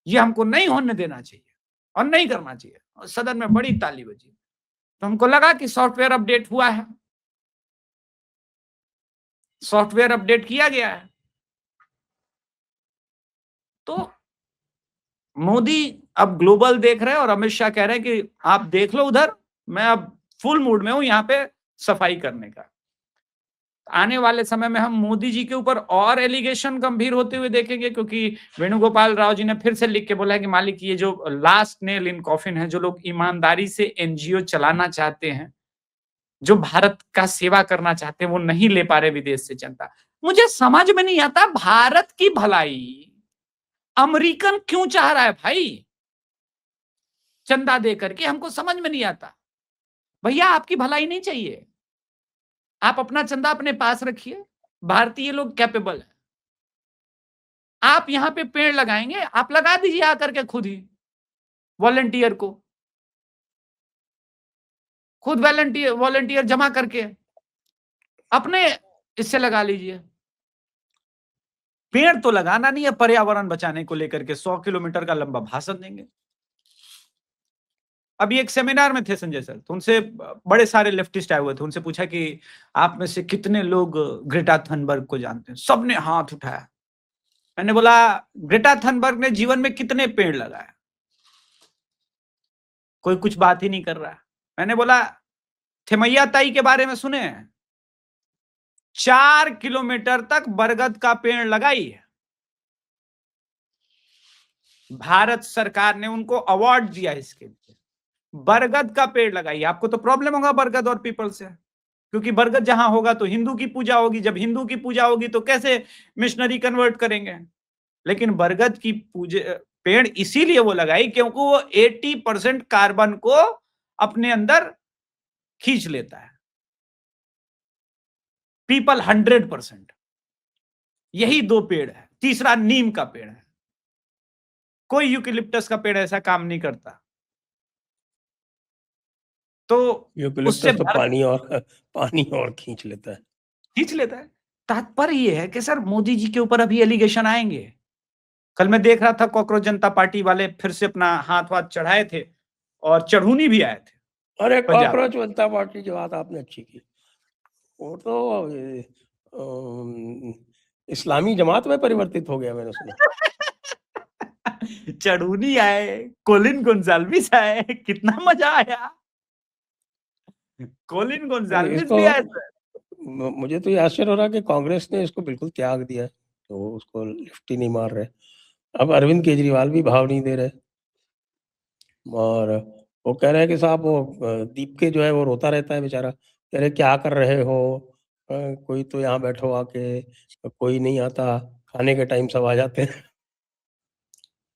ये हमको नहीं होने देना चाहिए और नहीं करना चाहिए। और सदन में बड़ी ताली बजी। तो हमको लगा कि सॉफ्टवेयर अपडेट हुआ है, सॉफ्टवेयर अपडेट किया गया है। तो मोदी अब ग्लोबल देख रहे हैं और अमित शाह कह रहे हैं कि आप देख लो उधर, मैं अब फुल मूड में हूं यहां पे सफाई करने का। आने वाले समय में हम मोदी जी के ऊपर और एलिगेशन गंभीर होते हुए देखेंगे, क्योंकि वेणुगोपाल राव जी ने फिर से लिख के बोला है कि मालिक ये जो लास्ट नेल इन कॉफिन है, जो लोग ईमानदारी से एनजीओ चलाना चाहते हैं, जो भारत का सेवा करना चाहते हैं, वो नहीं ले पा रहे विदेश से जनता। मुझे समझ में नहीं आता भारत की भलाई अमेरिकन क्यों चाह रहा है भाई चंदा दे करके, हमको समझ में नहीं आता। भैया आपकी भलाई नहीं चाहिए, आप अपना चंदा अपने पास रखिए, भारतीय लोग कैपेबल है। आप यहां पे पेड़ लगाएंगे, आप लगा दीजिए आकर के खुद ही, वॉलंटियर को, खुद वॉलंटियर जमा करके अपने इससे लगा लीजिए। पेड़ तो लगाना नहीं है, पर्यावरण बचाने को लेकर के 100 किलोमीटर का लंबा भाषण देंगे। अभी एक सेमिनार में थे संजय सर, तो उनसे बड़े सारे लेफ्टिस्ट आए हुए थे, उनसे पूछा कि आप में से कितने लोग ग्रेटा थनबर्ग को जानते हैं? सबने हाथ उठाया। मैंने बोला ग्रेटा थनबर्ग ने जीवन में कितने पेड़ लगाए? कोई कुछ बात ही नहीं कर रहा है। मैंने बोला थेमैया ताई के बारे में सुने हैं? 4 किलोमीटर तक बरगद का पेड़ लगाई है। भारत सरकार ने उनको अवार्ड दिया इसके लिए, बरगद का पेड़ लगाई। आपको तो प्रॉब्लम होगा बरगद और पीपल से, क्योंकि बरगद जहां होगा तो हिंदू की पूजा होगी, जब हिंदू की पूजा होगी तो कैसे मिशनरी कन्वर्ट करेंगे। लेकिन बरगद की पूजा पेड़ इसीलिए वो लगाई क्योंकि वो 80% कार्बन को अपने अंदर खींच लेता है, पीपल 100%। यही 2 पेड़ है, तीसरा नीम का पेड़ है। कोई यूकेलिप्टस का पेड़ ऐसा काम नहीं करता। तो उससे यूकेलिप्टस तो पानी और खींच लेता है। तात्पर्य ये है कि सर मोदी जी के ऊपर अभी एलिगेशन आएंगे। कल मैं देख रहा था कॉकरोच जनता पार्टी वाले फिर से अपना हाथ चढ़ाए थे और चढ़ूनी भी आए थे। अरे पंजाब कॉकरोच जनता पार्टी की बात आपने अच्छी की, वो तो इस्लामी जमात में परिवर्तित हो गया, मैंने सुना। चढ़ूनी आए, कोलिन गोंजाल्विस आए, कितना मजा आया। कोलिन गोंजाल्विस इसको भी आए सर। मुझे तो ये आश्चर्य हो रहा कि कांग्रेस ने इसको बिल्कुल त्याग दिया है, तो उसको लिफ्ट ही नहीं मार रहे। अब अरविंद केजरीवाल भी भाव नहीं दे रहे, और वो कह रहे हैं कि साहब वो दीप के जो है वो रोता रहता है बेचारा, कह रहे क्या कर रहे हो, कोई तो यहाँ बैठो आके, कोई नहीं आता, खाने के टाइम सब आ जाते हैं।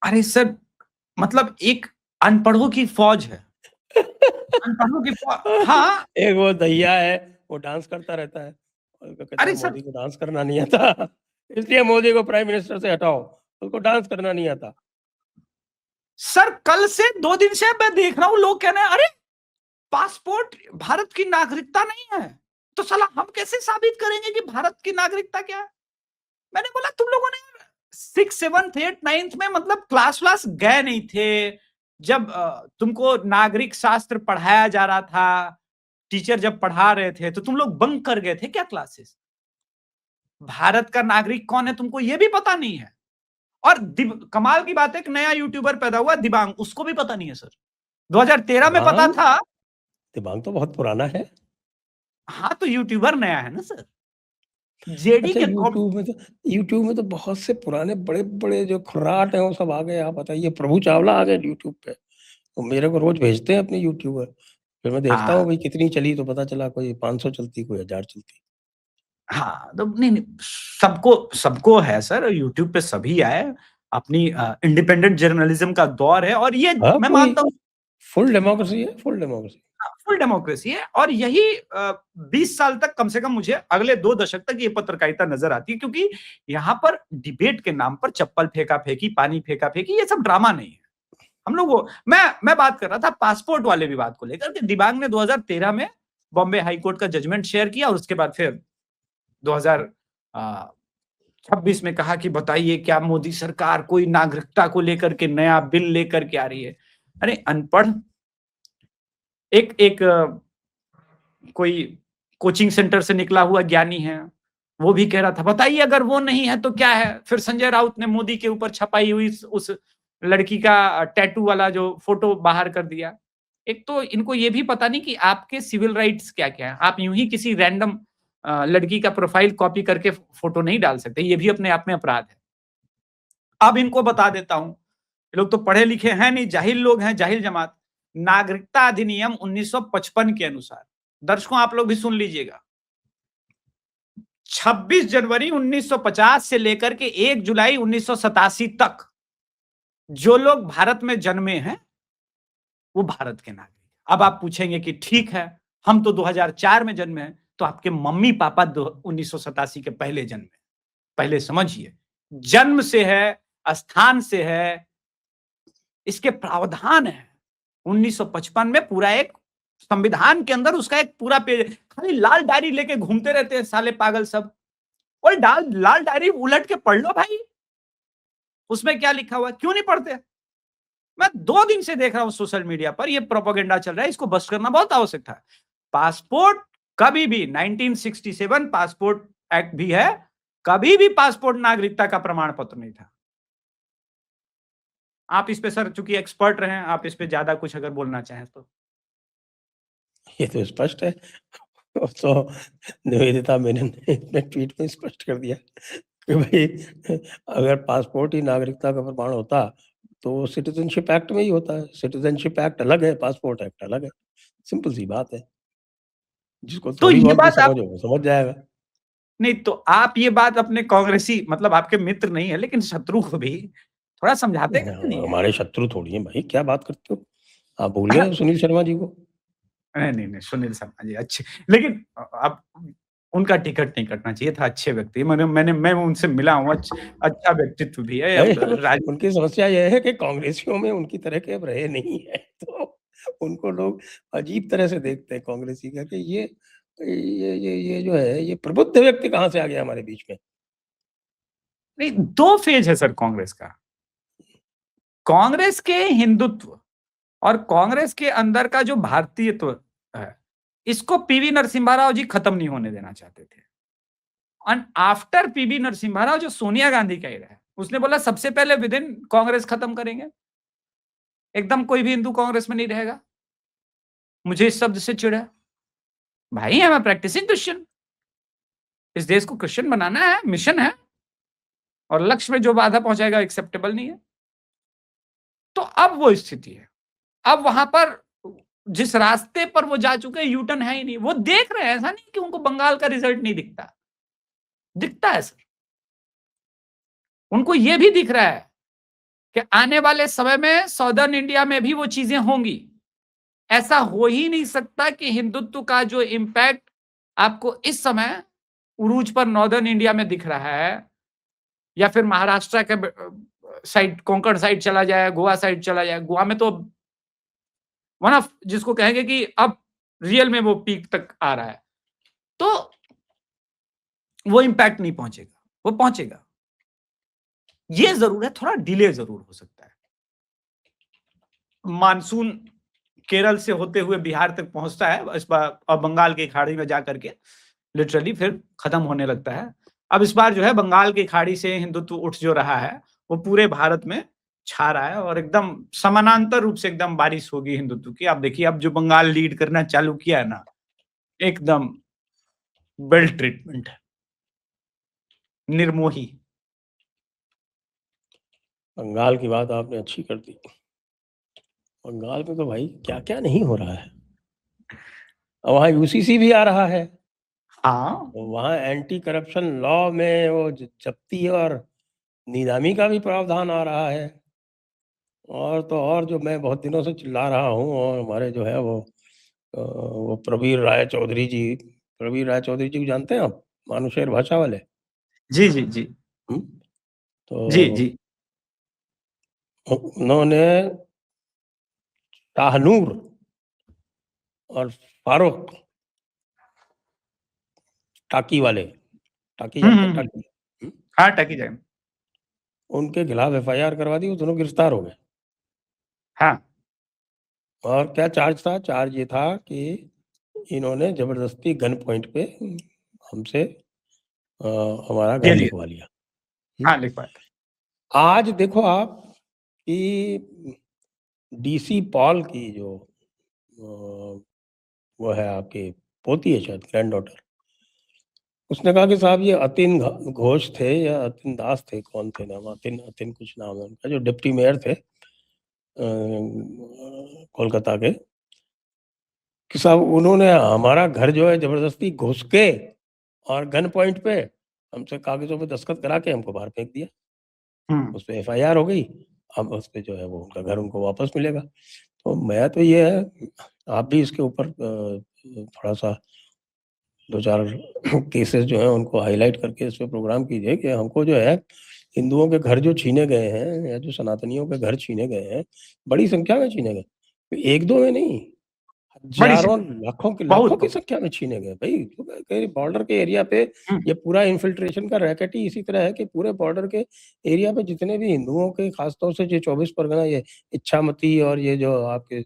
अरे सर मतलब एक अनपढ़ों की फौज है। अनपढ़ों की फौज, हाँ। एक वो दहिया है, वो डांस करता रहता है और कहता है अरे सर मोदी को डांस करना नहीं आता, इसलिए मोदी को प्राइम मिनिस्टर से हटाओ, उसको डांस करना नहीं आता। सर कल से 2 दिन से मैं देख रहा हूं लोग कह रहे हैं अरे पासपोर्ट भारत की नागरिकता नहीं है, तो साला हम कैसे साबित करेंगे कि भारत की नागरिकता क्या है। मैंने बोला तुम लोगों ने 6, 7, 8, 9th में मतलब क्लास गए नहीं थे, जब तुमको नागरिक शास्त्र पढ़ाया जा रहा था, टीचर जब पढ़ा रहे थे तो तुम लोग बंक कर गए थे क्या क्लासेस? भारत का नागरिक कौन है तुमको ये भी पता नहीं है। और कमाल की बात है कि नया यूट्यूबर पैदा हुआ दिबांग, उसको भी पता नहीं है सर। 2013 में पता था। दिबांग तो बहुत पुराना है। हाँ तो यूट्यूबर नया है ना सर। जेडी अच्छा, के यूट्यूब में तो बहुत से पुराने बड़े-बड़े जो खुर्राट हैं वो सब आ गए। आप बताइए, प्रभु चावला आ गए यूट्यूब पे, तो मेरे को रोज भेजते हैं अपने यूट्यूबर, फिर मैं देखता हूँ भाई कितनी चली, तो पता चला कोई 500 चलती, कोई 1000 चलती। हाँ तो नहीं सबको है सर, यूट्यूब पे सभी आए, अपनी इंडिपेंडेंट जर्नलिज्म का दौर है और ये हाँ, मैं पूरी मानता हूँ फुल डेमोक्रेसी है, फुल डेमोक्रेसी। फुल डेमोक्रेसी है। और यही 20 साल तक, कम से कम मुझे अगले 2 दशक तक ये पत्रकारिता नजर आती है, क्योंकि यहाँ पर डिबेट के नाम पर चप्पल फेंका-फेंकी, पानी फेंका-फेंकी, ये सब ड्रामा नहीं है। हम लोग वो मैं बात कर रहा था पासपोर्ट वाले विवाद को लेकर के। दिबांग ने 2013 में बॉम्बे हाई कोर्ट का जजमेंट शेयर किया और उसके बाद फिर 2026 में कहा कि बताइए क्या मोदी सरकार कोई नागरिकता को लेकर के नया बिल लेकर के आ रही है। अरे अनपढ़ एक कोई कोचिंग सेंटर से निकला हुआ ज्ञानी है, वो भी कह रहा था बताइए अगर वो नहीं है तो क्या है। फिर संजय राउत ने मोदी के ऊपर छपाई हुई उस लड़की का टैटू वाला जो फोटो बाहर कर दिया। एक तो इनको ये भी पता नहीं कि आपके सिविल राइट्स क्या-क्या है। आप यूं ही किसी रैंडम लड़की का प्रोफाइल कॉपी करके फोटो नहीं डाल सकते, ये भी अपने आप में अपराध है। अब इनको बता देता हूं, ये लोग तो पढ़े लिखे हैं नहीं, जाहिल लोग हैं, जाहिल जमात। नागरिकता अधिनियम 1955 के अनुसार, दर्शकों आप लोग भी सुन लीजिएगा, 26 जनवरी 1950 से लेकर के 1 जुलाई 1987 तक जो लोग भारत में जन्मे हैं वो भारत के नागरिक। अब आप पूछेंगे कि ठीक है, हम तो 2004 में जन्मे हैं, तो आपके मम्मी पापा 1987 के पहले जन्मे। पहले समझिए, जन्म से है, स्थान से है, इसके प्रावधान है। 1955 में पूरा एक संविधान के अंदर उसका एक पूरा पेज, खाली लाल डायरी लेके घूमते रहते हैं साले पागल सब। और लाल डायरी उलट के पढ़ लो भाई, उसमें क्या लिखा हुआ है, क्यों नहीं पढ़ते? मैं 2 दिन से देख रहा हूं सोशल मीडिया पर ये प्रोपेगेंडा चल रहा है, इसको बस्ट करना बहुत आवश्यक था। पासपोर्ट कभी भी 1967 पासपोर्ट एक्ट भी है, कभी भी पासपोर्ट नागरिकता का प्रमाण पत्र नहीं था। आप इस पे सर चूंकि एक्सपर्ट रहे, आप इस पे ज्यादा कुछ अगर बोलना चाहें तो। ये तो स्पष्ट है। तो निवेदिता मेनन ने अपने ट्वीट में स्पष्ट कर दिया कि भाई अगर पासपोर्ट ही नागरिकता का प्रमाण होता तो सिटीजनशिप एक्ट में ही होता है। सिटीजनशिप एक्ट अलग है, पासपोर्ट एक्ट अलग है। सिंपल सी बात है। जिसको तो थोड़ी ये बहुत भी बात आप, समझ हो वो समझ जाएगा। नहीं तो आप ये बात अपने कांग्रेसी, मतलब आपके मित्र नहीं है लेकिन शत्रु को भी थोड़ा समझाते क्यों नहीं है? हमारे शत्रु थोड़ी हैं भाई, क्या बात करते हो? आप भूल गए सुनील शर्मा जी को? नहीं, सुनील शर्मा जी अच्छे, लेकिन अब उनका टिकट नहीं कटना चाहिए था, अच्छे व्यक्ति। मैं उनसे मिला हूँ, अच्छा व्यक्तित्व भी है। नहीं, राज उनकी समस्या ये है कि कांग्रेसियों में उनकी तरह के अब रहे नहीं है, तो उनको लोग अजीब तरह से देखते हैं कांग्रेसी का कि ये जो है ये प्रबुद्ध व्यक्ति कहाँ से आ गया हमारे बीच में। नहीं, 2 फेज है सर कांग्रेस का। कांग्रेस के हिंदुत्व और कांग्रेस के अंदर का जो भारतीयत्व है, इसको पीवी नरसिम्हा राव जी खत्म नहीं होने देना चाहते थे। And after PV Narasimha Rao जो सोनिया गांधी का एरा है, उसने बोला सबसे पहले विद इन कांग्रेस खत्म करेंगे, एकदम कोई भी हिंदू कांग्रेस में नहीं रहेगा। मुझे इस शब्द से चिढ़ा, भाई आई एम प्रैक्टिसिंग क्रिश्चियन, इस देश को क्रिश्चियन बनाना है, मिशन है, और लक्ष्य में जो बाधा पहुंचाएगा एक्सेप्टेबल नहीं है। तो अब वो स्थिति है, अब वहां पर जिस रास्ते पर वो जा चुके हैं यू टर्न है ही नहीं। वो देख रहे हैं, ऐसा नहीं कि उनको बंगाल का रिजल्ट नहीं दिखता, दिखता है सर। उनको ये भी दिख रहा है कि आने वाले समय में सदर्न इंडिया में भी वो चीजें होंगी। ऐसा हो ही नहीं सकता कि हिंदुत्व का जो इंपैक्ट आपको इस समय उरूज पर नॉर्दर्न इंडिया में दिख रहा है, या फिर महाराष्ट्र के साइड, कोंकण साइड चला जाए, गोवा साइड चला जाए। गोवा में तो वन ऑफ जिसको कहेंगे कि अब रियल में वो पीक तक आ रहा है, तो वो इंपैक्ट नहीं पहुंचेगा, वो पहुंचेगा। ये जरूर है, थोड़ा डिले जरूर हो सकता है। मानसून केरल से होते हुए बिहार तक पहुंचता है इस बार, और बंगाल की खाड़ी में जाकर के लिटरली फिर खत्म होने लगता है। अब इस बार जो है बंगाल की खाड़ी से हिंदुत्व उठ जो रहा है वो पूरे भारत में छा रहा है, और एकदम समानांतर रूप से एकदम बारिश होगी हिंदुत्व की। आप देखिए, अब जो बंगाल लीड करना चालू किया है ना, एकदम वेल ट्रीटमेंट है, निर्मोही। बंगाल की बात आपने अच्छी कर दी। बंगाल में तो भाई क्या क्या नहीं हो रहा है। और वहाँ यूसीसी भी आ रहा है, हाँ, वहाँ एंटी करप्शन लॉ में वो जप्ती और नीलामी का भी प्रावधान आ रहा है। और तो और जो मैं बहुत दिनों से चिल्ला रहा हूँ, और हमारे जो है वो प्रवीर राय चौधरी जी को जानते हैं आप? मानुषेर भाषा वाले। जी जी जी हुँ? जी तो जी। उन्होंने शाहनूर और फारूक टाकी वाले, टाकी जानते हैं टाकी? हुँ? हाँ, टकी जाए। उनके खिलाफ एफआईआर करवा दी, वो दोनों गिरफ्तार हो गए। हाँ, और क्या चार्ज था? चार्ज ये था कि इन्होंने ज़बरदस्ती गन पॉइंट पे हमसे हमारा ये घर लिए, लिखवा लिया। हुँ? हाँ लिखवाया। आज देखो आप कि डीसी पॉल की जो वो है आपकी पोती है शायद, ग्रैंडडॉटर, उसने कहा कि साहब ये अतिन घोष थे या अतिन दास थे, कौन थे नाम, अतिन अतिन कुछ नाम है उनका, जो डिप्टी मेयर थे कोलकाता के, कि साहब उन्होंने हमारा घर जो है ज़बरदस्ती घुस के और गन पॉइंट पे हमसे कागजों पे दस्तखत करा के हमको बाहर फेंक दिया। उस पे एफआईआर हो गई, अब उस पे जो है वो उनका घर उनको वापस मिलेगा। तो मैं तो ये है, आप भी इसके ऊपर थोड़ा-सा 2-4 केसेस जो हैं उनको हाइलाइट करके इस पे प्रोग्राम कीजिए कि हमको जो है हिंदुओं के घर जो छीने गए हैं या जो सनातनियों के घर छीने गए हैं, बड़ी संख्या में छीने गए। 1-2 में नहीं, बड़ी हज़ारों, लाखों बहुत की संख्या में छीने गए भई। तो कहीं बॉर्डर के एरिया पे ये पूरा इन्फिल्ट्रेशन का रैकेट ही इसी तरह है कि पूरे बॉर्डर के एरिया पे जितने भी हिंदुओं के, खास तौर से ये 24 परगना, ये इच्छामती और ये जो आपके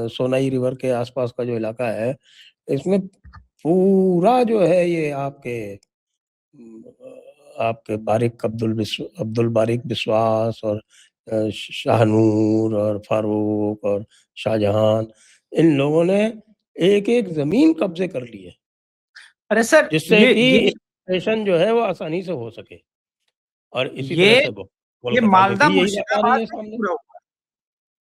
सोनाई रिवर के आस-पास का जो इलाका है, इसमें पूरा जो है ये आपके अब्दुल बारिक बिस्वास और शाहनूर और फारूक और शाहजहां, इन लोगों ने एक-एक ज़मीन कब्ज़े कर ली है, अरे सर, जिससे कि इन्फिल्ट्रेशन जो है वो आसानी से हो सके। और इसी तरह ये से वो ये कोलकाता में मालदा भी यही बात आ रही मुर्शिदाबाद है में भी सामने। पूरा हुआ है।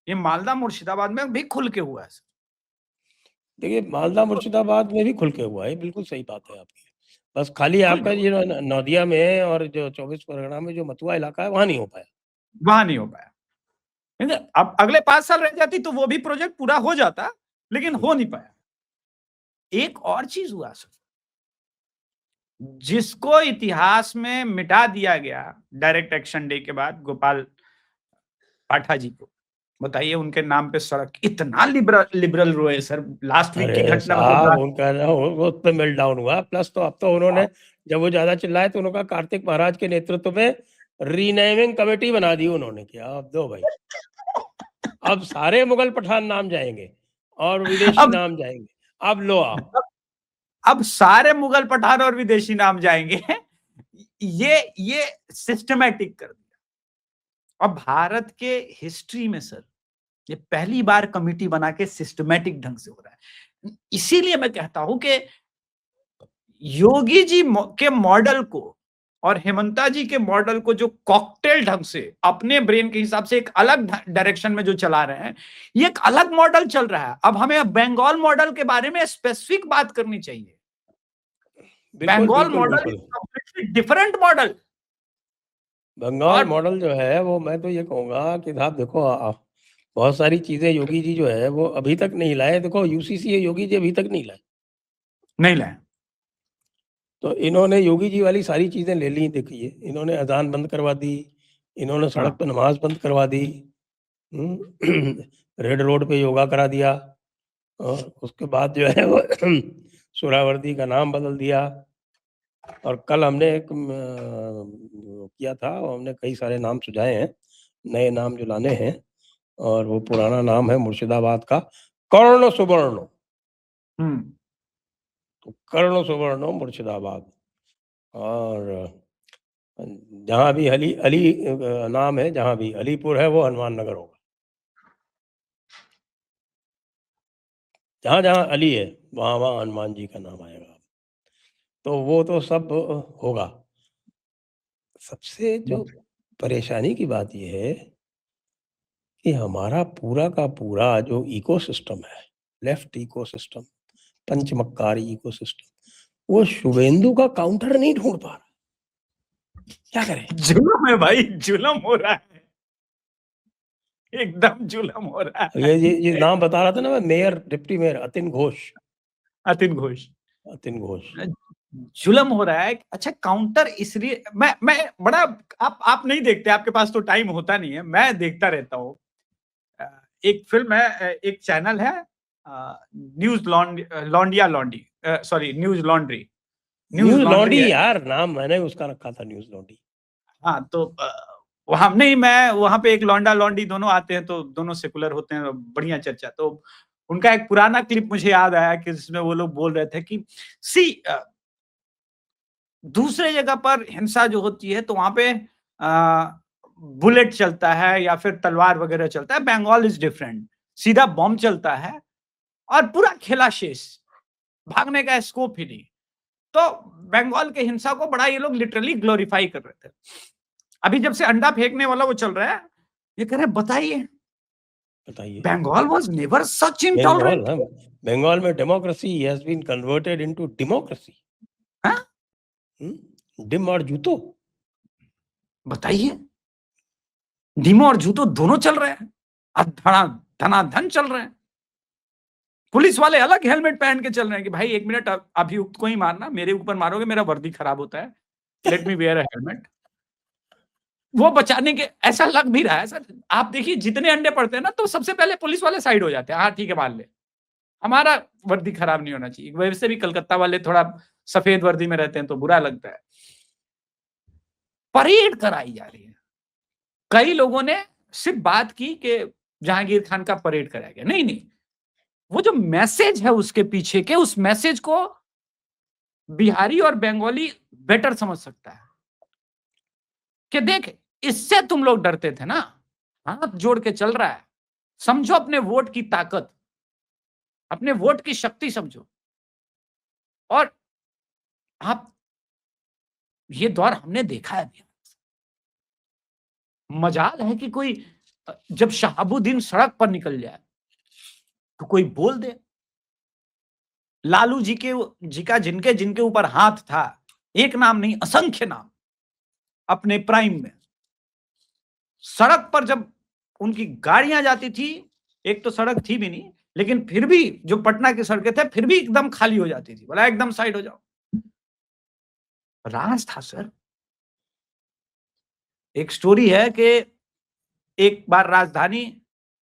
ये मालदा मुर्शिदाबाद में भी खुल के हुआ है सर। देखिए, मालदा मुर्शिदाबाद में भी खुल के हुआ है, बिल्कुल सही बात है आपकी। बस खाली खुल के आपका हुआ, ये नौदिया में और जो 24 परगना में जो मथुआ इलाका है, वहाँ नहीं हो पाया। वहाँ नहीं हो पाया। ठीक है? अब अगले 5 साल रह जाती तो वो भी प्रोजेक्ट पूरा हो जाता, लेकिन हो नहीं पाया। एक और चीज़ हुआ सर, जिसको इतिहास में मिटा दिया गया डायरेक्ट एक्शन डे के बाद, गोपाल पाठा जी को। बताइए, उनके नाम पे सड़क इतना लिबरल रोए सर, लास्ट वीक की अरे घटना में तो साहब, बड़ा। उनका ना वो उस पे मेल्टडाउन हुआ। प्लस तो अब तो उन्होंने, जब वो ज़्यादा चिल्लाए तो उन्होंने कहा कार्तिक महाराज के नेतृत्व में रीनेमिंग कमेटी बना दी उन्होंने। कि अब दो भाई, अब सारे मुगल पठान नाम जाएँगे और विदेशी अब नाम जाएँगे। अब लो आओ। अब सारे मुगल पठान और विदेशी नाम जाएंगे। ये सिस्टमैटिक कर दिया। अब भारत के हिस्ट्री में सर, ये पहली बार कमिटी बना के सिस्टमैटिक ढंग से हो रहा है। इसीलिए मैं कहता हूं कि योगी जी के मॉडल को और हेमंता जी के मॉडल को जो कॉकटेल ढंग से अपने ब्रेन के हिसाब से एक अलग डायरेक्शन में जो चला रहे हैं, ये एक अलग मॉडल चल रहा है। अब हमें बंगाल मॉडल के बारे में स्पेसिफिक बात करनी चाहिए। बिल्कुल, बंगाल बिल्कुल, मॉडल इज बिल्कुल। Completely different model. बंगाल और मॉडल जो है वो, मैं तो ये कहूँगा कि साहब देखो, बहुत सारी चीज़ें योगी जी जो है वो अभी तक नहीं लाए। देखो, यूसीसी योगी जी अभी तक नहीं लाए। नहीं लाए। तो इन्होंने योगी जी वाली सारी चीज़ें ले ली। देखिए, इन्होंने अज़ान बंद करवा दी, इन्होंने सड़क हाँ। पे नमाज़ बंद करवा दी, रेड रोड पे योगा करा दिया, और उसके बाद जो है वो सुहरावर्दी का नाम बदल दिया। और कल हमने एक किया था, और हमने कई सारे नाम सुझाए हैं, नए नाम जो लाने हैं, और वो पुराना नाम है मुर्शिदाबाद का कर्ण सुवर्णो। तो कर्ण सुवर्णो मुर्शिदाबाद। और जहाँ भी अली अली नाम है, जहाँ भी अलीपुर है वो हनुमान नगर होगा। जहाँ-जहाँ अली है, वहाँ-वहाँ हनुमान जी का नाम आएगा। तो वो तो सब होगा। सबसे जो परेशानी की बात ये है कि हमारा पूरा का पूरा जो इकोसिस्टम है, लेफ्ट इकोसिस्टम, पंचमक्कारी इकोसिस्टम, वो शुभेंदु का काउंटर नहीं ढूँढ पा रहा। क्या करें? जुल्म है भाई, जुल्म हो रहा है। एकदम जुल्म हो रहा है। ये नाम बता रहा था ना मैं, mayor, deputy mayor Atin Ghosh. Atin Ghosh. Atin Ghosh. जुल्म हो रहा है। अच्छा, काउंटर इसलिए मैं बड़ा, आप नहीं देखते, आपके पास तो टाइम होता नहीं है, मैं देखता रहता हूँ। एक फिल्म है, एक चैनल है, न्यूज लॉन्डिया लॉन्डी, sorry news laundry, news news laundry laundry है। यार, नाम मैंने उसका रखा था, न्यूज़ लॉन्ड्री। हाँ, तो वहां नहीं, मैं वहां पे एक लौंडा लौंडी दोनों आते हैं, तो दोनों सेकुलर होते हैं, बढ़िया चर्चा। तो उनका एक पुराना क्लिप मुझे याद आया कि जिसमें वो लोग बोल रहे थे कि सी दूसरे जगह पर हिंसा जो होती है तो वहां पे बुलेट चलता है या फिर तलवार वगैरह चलता है। बंगाल इज डिफरेंट, सीधा बॉम्ब चलता है और पूरा खेला शेष, भागने का स्कोप ही नहीं। तो बंगाल के हिंसा को बड़ा ये लोग लिटरली ग्लोरीफाई कर रहे थे। अभी जब से अंडा फेंकने वाला वो चल रहा है, ये कह रहे बताइए, Bengal was never such Bengal, intolerant. Bengal में democracy has been converted into democracy. डिम और जूतो? बताइए, डिम और जूतो दोनों चल रहे हैं, अब धनाधन चल रहे हैं। पुलिस वाले अलग हेलमेट पहन के चल रहे हैं कि भाई 1 मिनट, अभियुक्त को ही मारना, मेरे ऊपर मारोगे, मेरा वर्दी खराब होता है, let me wear a helmet. वो बचाने के, ऐसा लग भी रहा है सर, आप देखिए जितने अंडे पड़ते हैं ना, तो सबसे पहले पुलिस वाले साइड हो जाते हैं, हाँ ठीक है मार ले, हमारा वर्दी खराब नहीं होना चाहिए। वैसे भी कलकत्ता वाले थोड़ा सफेद वर्दी में रहते हैं तो बुरा लगता है। परेड कराई जा रही है। कई लोगों ने सिर्फ बात की कि जहांगीर खान का परेड कराया गया, नहीं नहीं, वो जो मैसेज है उसके पीछे के, उस मैसेज को बिहारी और बंगाली बेटर समझ सकता है कि देख, इससे तुम लोग डरते थे ना, हाथ जोड़ के चल रहा है, समझो अपने वोट की ताकत, अपने वोट की शक्ति समझो। और आप, ये दौर हमने देखा है बिहार। मजाल है कि कोई जब शहाबुद्दीन सड़क पर निकल जाए तो कोई बोल दे, लालू जी का जिनके जिनके ऊपर हाथ था, एक नाम नहीं असंख्य नाम, अपने प्राइम में सड़क पर जब उनकी गाड़ियां जाती थी, एक तो सड़क थी भी नहीं, लेकिन फिर भी जो पटना की सड़कें थे फिर भी एकदम खाली हो जाती थी, बोला एकदम साइड हो जाओ, राज था सर। एक स्टोरी है कि एक बार राजधानी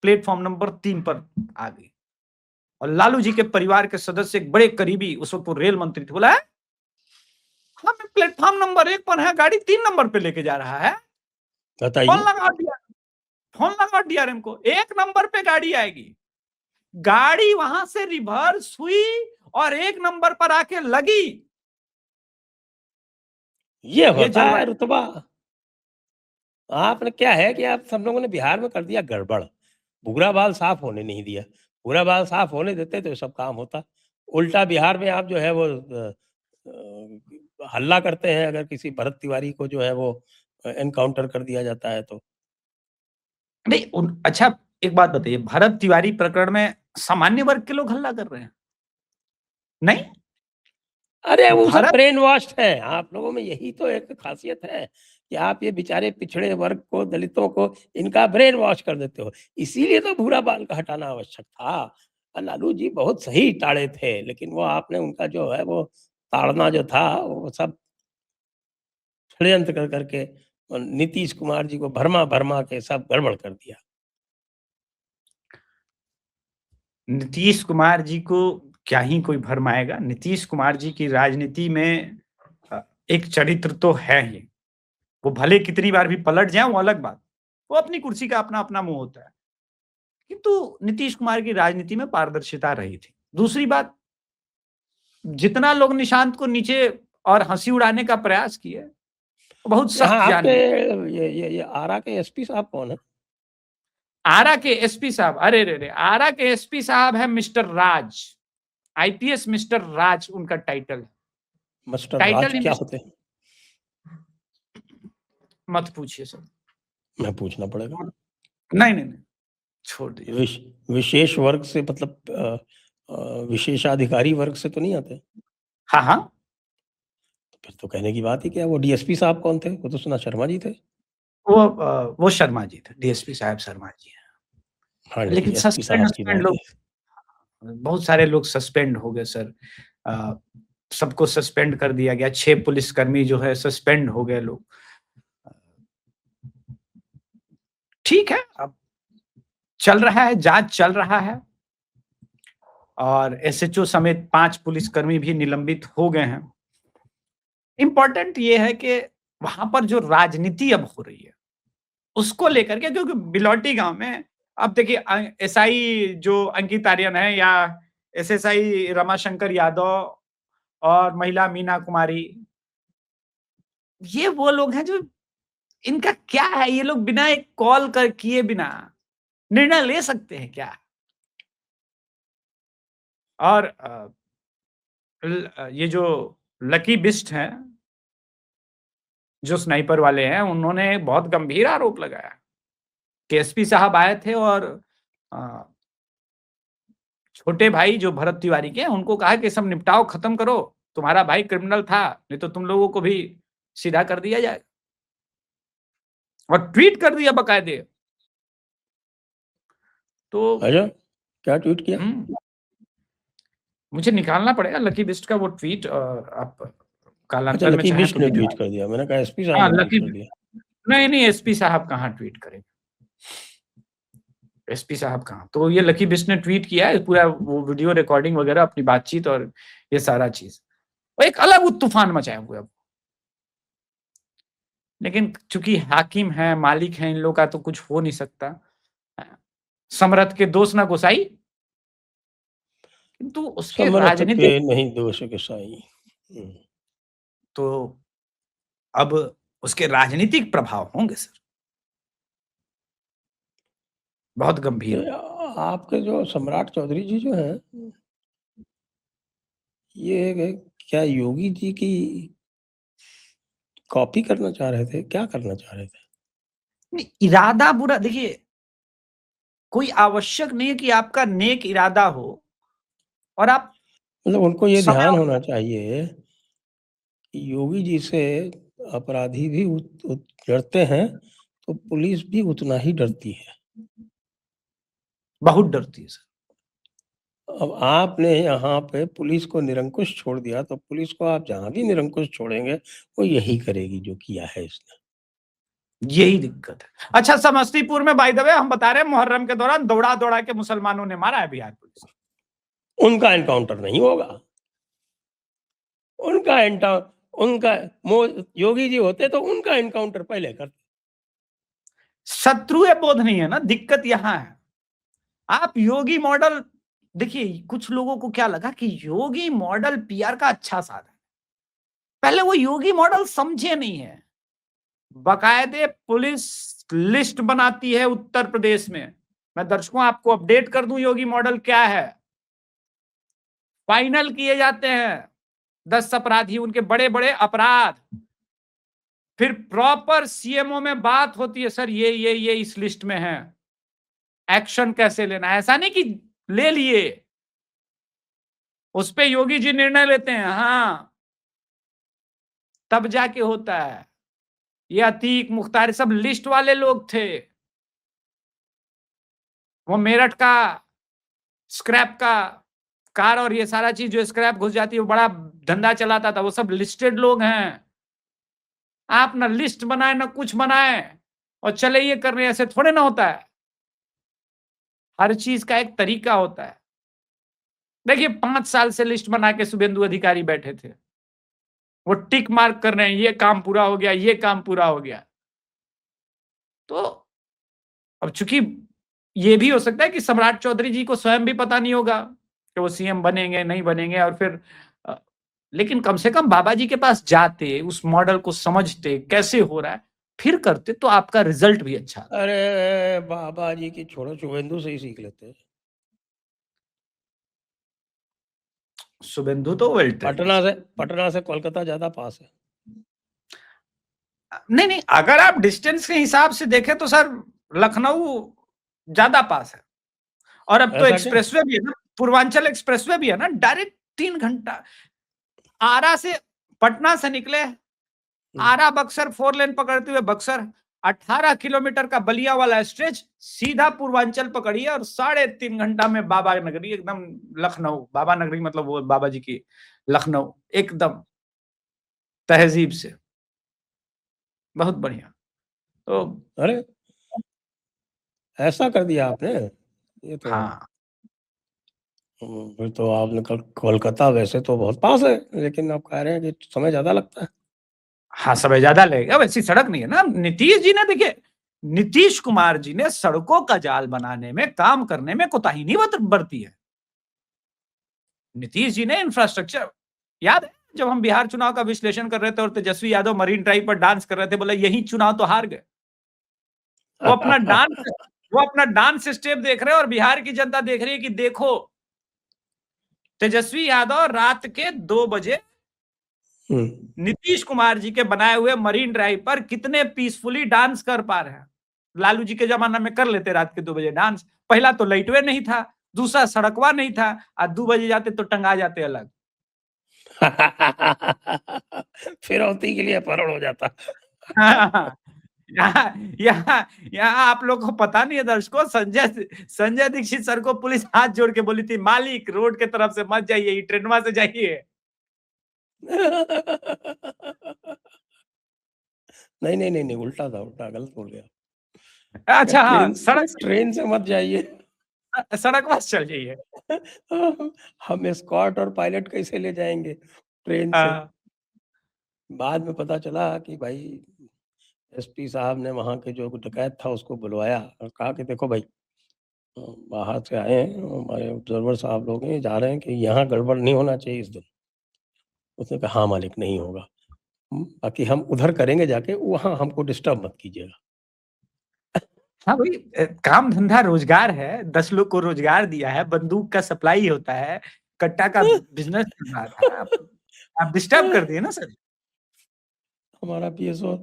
प्लेटफॉर्म नंबर 3 पर आ गई और लालू जी के परिवार के सदस्य, एक बड़े करीबी, उस वक्त वो रेल मंत्री थे, बोला हम प्लेटफॉर्म नंबर 1 पर है, गाड़ी 3 नंबर पे लेके जा रहा है, फोन बताइए। लगा दिया, फोन लगा डीआरएम को, 1 नंबर पे गाड़ी आएगी। गाड़ी वहां से रिवर्स हुई और 1 नंबर पर आके लगी। ये होता है जलवायु, रुतबा। आपने क्या है कि आप सब लोगों ने बिहार में कर दिया गड़बड़, भूरा बाल साफ होने नहीं दिया। भूरा बाल साफ होने देते तो ये सब काम होता। उल्टा बिहार में आप जो है वो हल्ला करते हैं अगर किसी भरत तिवारी को जो है वो एनकाउंटर कर दिया जाता है तो। नहीं अच्छा, एक बात बताइए, भरत तिवारी प्रकरण में सामान्य वर्ग के लोग हल्ला कर रहे हैं? नहीं, अरे वो सब भरत, ब्रेन वॉश्ड है। आप लोगों में यही तो एक खासियत है कि आप ये बेचारे पिछड़े वर्ग को, दलितों को, इनका ब्रेन वॉश कर देते हो। इसीलिए तो भूरा बाल का हटाना आवश्यक था। लालू जी बहुत सही टाड़े थे, लेकिन वो आपने उनका जो है वो ताड़ना जो था वो सब षड्यंत्र कर करके और नीतीश कुमार जी को भरमा-भरमा के सब गड़बड़ कर दिया। नीतीश कुमार जी को क्या ही कोई भरमाएगा। नीतीश कुमार जी की राजनीति में एक चरित्र तो है ही, वो भले कितनी बार भी पलट जाए वो अलग बात, वो अपनी कुर्सी का अपना अपना मुंह होता है, किंतु नीतीश कुमार की राजनीति में पारदर्शिता रही थी। दूसरी बात, जितना लोग निशांत को नीचे और हंसी उड़ाने का प्रयास किए, वो बहुत यहाँ सख्त आपके जान। ये आरा के एसपी साहब कौन है? आरा के एसपी साहब, अरे रे रे, आरा के एसपी साहब है मिस्टर राज, आईपीएस मिस्टर राज उनका टाइटल है। मिस्टर टाइटल राज ही क्या होते हैं? मत पूछिए सर, मैं पूछना पड़ेगा। नहीं नहीं नहीं, छोड़ दीजिए। विश विशेष वर्ग से मतलब विशेषाधिकारी वर्ग से तो नहीं आते? हाँ हाँ, फिर तो कहने की बात ही क्या है। वो डीएसपी साहब कौन थे? वो तो सुना शर्मा जी थे। वो शर्मा जी थे, डीएसपी साहब शर्मा जी हैं। हाँ लेकिन जी, एसपी सस्पेंड साहब की वस्पेंड बात लोग, है। बहुत सारे लोग सस्पेंड हो गए सर। अ, सबको सस्पेंड कर दिया गया, 6 पुलिसकर्मी जो है सस्पेंड हो गए लोग। ठीक है, अब चल रहा है, जांच चल रहा है और एसएचओ समेत 5 पुलिसकर्मी भी निलंबित हो गए हैं। इंपॉर्टेंट ये है कि वहां पर जो राजनीति अब हो रही है उसको लेकर के, क्योंकि बिलौटी गांव में अब देखिए एसआई जो अंकित आर्यन है या एसएसआई रमाशंकर यादव और महिला मीना कुमारी, ये वो लोग हैं जो, इनका क्या है, ये लोग बिना एक कॉल कर किए बिना निर्णय ले सकते हैं क्या? और ये जो लकी बिस्ट हैं, जो स्नाइपर वाले हैं, उन्होंने बहुत गंभीर आरोप लगाया कि एसपी साहब आए थे और अ, छोटे भाई जो भरत तिवारी के हैं, उनको कहा कि सब निपटाओ, खत्म करो, तुम्हारा भाई क्रिमिनल था, नहीं तो तुम लोगों को भी सीधा कर दिया जाएगा। और ट्वीट कर दिया बकायदे। तो अच्छा, क्या ट्वीट किया? मुझे निकालना पड़ेगा लकी बिस्ट का वो ट्वीट, आप अच्छा, कालांतर में लकी चाहें तो बिष्ट ने दिखा। ट्वीट कर दिया, मैंने कहा एसपी साहब हाँ, ने ट्वीट लकी, कर दिया। नहीं एसपी साहब कहाँ ट्वीट करेंगे, एसपी साहब कहाँ। तो ये लकी बिस्ट ने ट्वीट किया है, पूरा वो वीडियो रिकॉर्डिंग वगैरह, अपनी बातचीत और ये सारा चीज, और एक अलग तूफान मचाए हुए अब। लेकिन चूंकि हाकिम है, मालिक है, इन लोगों का तो कुछ हो नहीं सकता। समरथ के दोष ना गोसाई, किंतु उसके समर्थ के राजनीतिक, नहीं दोष के साई। तो अब उसके राजनीतिक प्रभाव होंगे सर, बहुत गंभीर। तो आपके जो सम्राट चौधरी जी जो हैं, ये क्या योगी जी की कॉपी करना चाह रहे थे, क्या करना चाह रहे थे? नहीं, इरादा बुरा, देखिए कोई आवश्यक नहीं है कि आपका नेक इरादा हो और आप मतलब उनको ये समय, ध्यान होना चाहिए कि योगी जी से अपराधी भी डरते हैं, तो पुलिस भी उतना ही डरती है। बहुत डरती है सर। अब आपने यहाँ पे पुलिस को निरंकुश छोड़ दिया, तो पुलिस को आप जहाँ भी निरंकुश छोड़ेंगे, वो यही करेगी जो किया है इसने। यही दिक्कत है। अच्छा, समस्तीपुर में बाय द वे हम बता रहे हैं, मुहर्रम के दौरान दौड़ा दौड़ा के मुसलमानों ने मारा है बिहार पुलिस। उनका एनकाउंटर नहीं होगा, उनका योगी जी होते तो उनका एनकाउंटर पहले करते। शत्रु बोध नहीं है ना, दिक्कत यहां है। आप योगी मॉडल देखिए, कुछ लोगों को क्या लगा कि योगी मॉडल पीआर का अच्छा साधन, पहले वो योगी मॉडल समझे नहीं है। बाकायदे पुलिस लिस्ट बनाती है उत्तर प्रदेश में, मैं दर्शकों आपको अपडेट कर दूं योगी मॉडल क्या है। फाइनल किए जाते हैं 10 अपराधी, उनके बड़े बड़े अपराध, फिर प्रॉपर सीएमओ में बात होती है, सर ये इस लिस्ट में है, एक्शन कैसे लेना है। ऐसा नहीं कि ले लिए, उस पे योगी जी निर्णय लेते हैं, हाँ तब जाके होता है। ये अतीक मुख्तार सब लिस्ट वाले लोग थे। वो मेरठ का स्क्रैप का कार और ये सारा चीज जो स्क्रैप घुस जाती है, वो बड़ा धंधा चलाता था, वो सब लिस्टेड लोग हैं। आप ना लिस्ट बनाए ना कुछ बनाए और चले ये कर रहे हैं, ऐसे थोड़े ना होता है। हर चीज का एक तरीका होता है। देखिए 5 साल से लिस्ट बना के शुभेंदु अधिकारी बैठे थे, वो टिक मार्क कर रहे हैं, ये काम पूरा हो गया, ये काम पूरा हो गया। तो अब चूंकि ये भी हो सकता है कि सम्राट चौधरी जी को स्वयं भी पता नहीं होगा कि वो सीएम बनेंगे नहीं बनेंगे, और फिर लेकिन कम से कम बाबा जी के पास जाते, उस मॉडल को समझते कैसे हो रहा है, फिर करते, तो आपका रिजल्ट भी अच्छा आता। अरे बाबा जी की छोड़ो, शुभेंदु से ही सीख लेते। शुभेंदु तो वेल ट्रेंड, पटना से कोलकाता ज्यादा पास है। नहीं अगर आप डिस्टेंस के हिसाब से देखें तो सर लखनऊ ज्यादा पास है। और अब तो एक्सप्रेसवे भी है ना, पूर्वांचल एक्सप्रेसवे भी है ना, डायरेक्ट 3 घंटा। आरा से, पटना से निकले, आरा बक्सर 4 लेन पकड़ते हुए बक्सर, 18 किलोमीटर का बलिया वाला स्ट्रेच सीधा पूर्वांचल पकड़िए और 3.5 घंटा में बाबा नगरी, एकदम लखनऊ। बाबा नगरी मतलब वो बाबा जी की लखनऊ, एकदम तहजीब से, बहुत बढ़िया। तो अरे ऐसा कर दिया आपने, ये तो हाँ, फिर तो आपने कोलकाता वैसे तो बहुत पास है, लेकिन आप कह रहे हैं कि समय ज्यादा लगता है। हाँ समय ज्यादा लगेगा, वैसी सड़क नहीं है ना। नीतीश जी ने, देखिए नीतीश कुमार जी ने सड़कों का जाल बनाने में, काम करने में कोताही नहीं बरती है। नीतीश जी ने इंफ्रास्ट्रक्चर, याद है जब हम बिहार चुनाव का विश्लेषण कर रहे थे और तेजस्वी यादव मरीन ड्राइव पर डांस कर रहे थे, बोले यही चुनाव तो हार गए। वो अपना डांस स्टेप देख रहे हैं और बिहार की जनता देख रही है कि देखो तेजस्वी यादव रात के 2 बजे नीतीश कुमार जी के बनाए हुए मरीन ड्राइव पर कितने पीसफुली डांस कर पा रहे हैं। लालू जी के जमाना में कर लेते रात के 2 बजे डांस। पहला तो लाइटवे नहीं था, दूसरा सड़कवा नहीं था, और 2 बजे जाते तो टंगा जाते अलग। फिरौती के लिए अपहरण हो जाता। हाँ, यहाँ यहाँ यहाँ आप लोग को पता नहीं है दर्शकों, संजय दीक्षित सर को पुलिस हाथ जोड़ के बोली थी, मालिक रोड के तरफ से मत जाइए, ये ट्रेनवा से जाइए। नहीं, उल्टा था, उल्टा गलत बोल गया। अच्छा हाँ, ट्रेन से मत जाइए। सड़क पर चल जाइए। हम एस्कॉर्ट और पायलट कैसे ले जाएँगे ट्रेन से? हाँ, बाद में पता चला कि भाई एसपी साहब ने वहाँ के जो डकैत था उसको बुलवाया और कहा कि देखो भाई बाहर से आए हैं, हमारे ऑब्जर्वर साहब लोग हैं, जा रहे हैं कि यहाँ गड़बड़ नहीं होना चाहिए इस दिन। उसने कहा, हाँ मालिक, नहीं होगा। बाकी हम उधर करेंगे जाके, वहाँ हमको डिस्टर्ब मत कीजिएगा। हाँ भाई, काम धंधा रोजगार है, 10 लोग को रोजगार दिया है, बंदूक का सप्लाई होता है, कट्टा का बिजनेस चल रहा था, आप डिस्टर्ब कर दिए ना सर। हमारा पीएसओ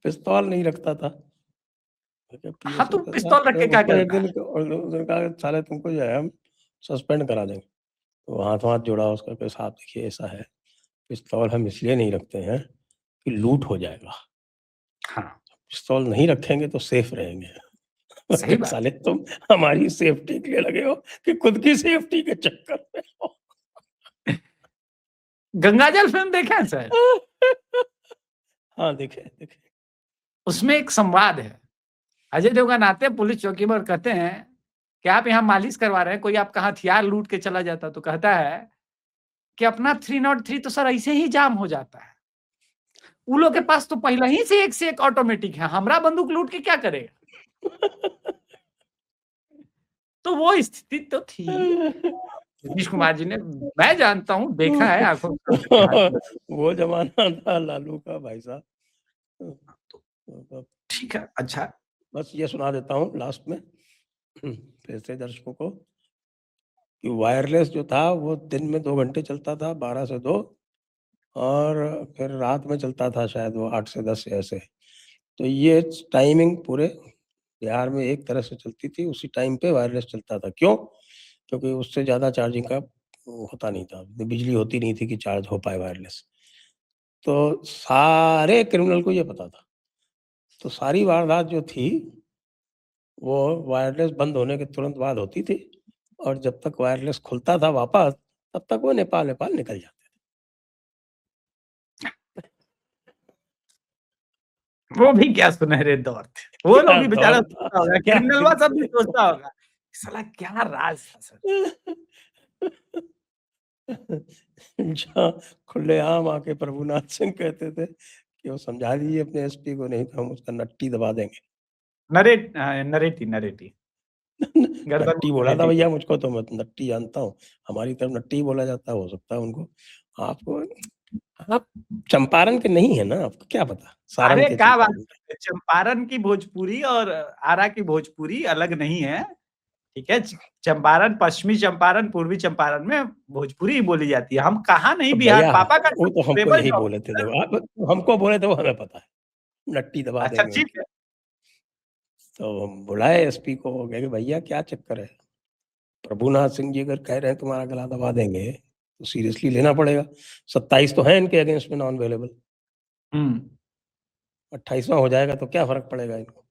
पिस्तौल नहीं रखता था। हाँ, तो पीएसओ के पिस्तौल साथ रख के क्या उसको एक करता दिन है? उसने कहा साले तुमको जो है हम सस्पेंड करा देंगे। तो हाथ-वाथ जोड़ा उसका कि साहब देखिए ऐसा है, पिस्तौल हम इसलिए नहीं रखते हैं कि लूट हो जाएगा। हाँ, पिस्तौल नहीं रखेंगे तो सेफ रहेंगे। सही बात साले है। तुम हमारी सेफ्टी के लिए लगे हो कि खुद की सेफ्टी के चक्कर में हो। गंगाजल फिल्म देखे हैं सर? हाँ, देखे। उसमें एक संवाद है। अजय देवगन आते हैं पुलिस चौकी में और कहते हैं कि आप यहाँ मालिश करवा रहे हैं, कोई आपका हथियार लूट के चला जाता, तो कहता है कि अपना 303 तो सर ऐसे ही जाम हो जाता है। उन लोग के पास तो पहले ही से एक ऑटोमेटिक है, हमरा बंदूक लूट के क्या करेगा? तो वो स्थिति तो थी। नीतीश कुमार जी ने, मैं जानता हूँ, देखा है आँखों के सामने। वो ज़माना था लालू का भाई साहब। ठीक है, अच्छा। बस ये सुना देता हूँ लास्ट में फिर से दर्शकों को कि वायरलेस जो था वो दिन में 2 घंटे चलता था, 12 से 2, और फिर रात में चलता था शायद वो 8 से 10 ऐसे। तो ये टाइमिंग पूरे बिहार में एक तरह से चलती थी, उसी टाइम पे वायरलेस चलता था। क्यों? क्योंकि उससे ज़्यादा चार्जिंग का होता नहीं था, बिजली होती नहीं थी कि चार्ज हो पाए वायरलेस। तो सारे क्रिमिनल को ये पता था। तो सारी वारदात जो थी, वो वायरलेस बंद होने के तुरंत बाद होती थी और जब तक वायरलेस खुलता था वापस, तब तक वो नेपाल निकल जाते वो भी क्या सुनहरे दौर थे। थे। वो लोग क्या भी बेचारा दौर था, सोचता होगा, क्या क्रिमिनलवा दिन सब भी थे। सोचता होगा, साला क्या राज था सर। जहाँ खुलेआम आके प्रभुनाथ सिंह कहते थे कि वो समझा दीजिए अपने एसपी को, नहीं तो हम उसका नट्टी दबा देंगे। नरेटी गर्दन नट्टी बोला था भैया मुझको, तो मैं नट्टी जानता हूँ। हमारी तरफ नट्टी ही बोला जाता है, हो सकता है उनको। आपको आप चंपारण के नहीं है ना, आपको क्या पता? सारण अरे के क्या बात चंपारण के। है, चंपारण की भोजपुरी और आरा की भोजपुरी अलग नहीं है, ठीक है? चंपारण, पश्चिमी चंपारण, पूर्वी चंपारण में भोजपुरी ही बोली जाती है। हम कहाँ नहीं, तो बिहार भैया पापा का वो तो हमको लेबर यही जॉब बोले थे, है। देखो आप हमको बोले थे वो हमें पता है, नट्टी दबा अच्छा देंगे ठीक उनकी। है। तो हम बुलाए एसपी को, कहे कि भैया क्या चक्कर है? प्रभुनाथ सिंह जी अगर कह रहे हैं तुम्हारा गला दबा देंगे, तो सीरियसली लेना पड़ेगा। 27 तो है इनके अगेंस्ट में नॉन अवेलेबल, हुँ। 28वां हो जाएगा तो क्या फ़र्क पड़ेगा इनको?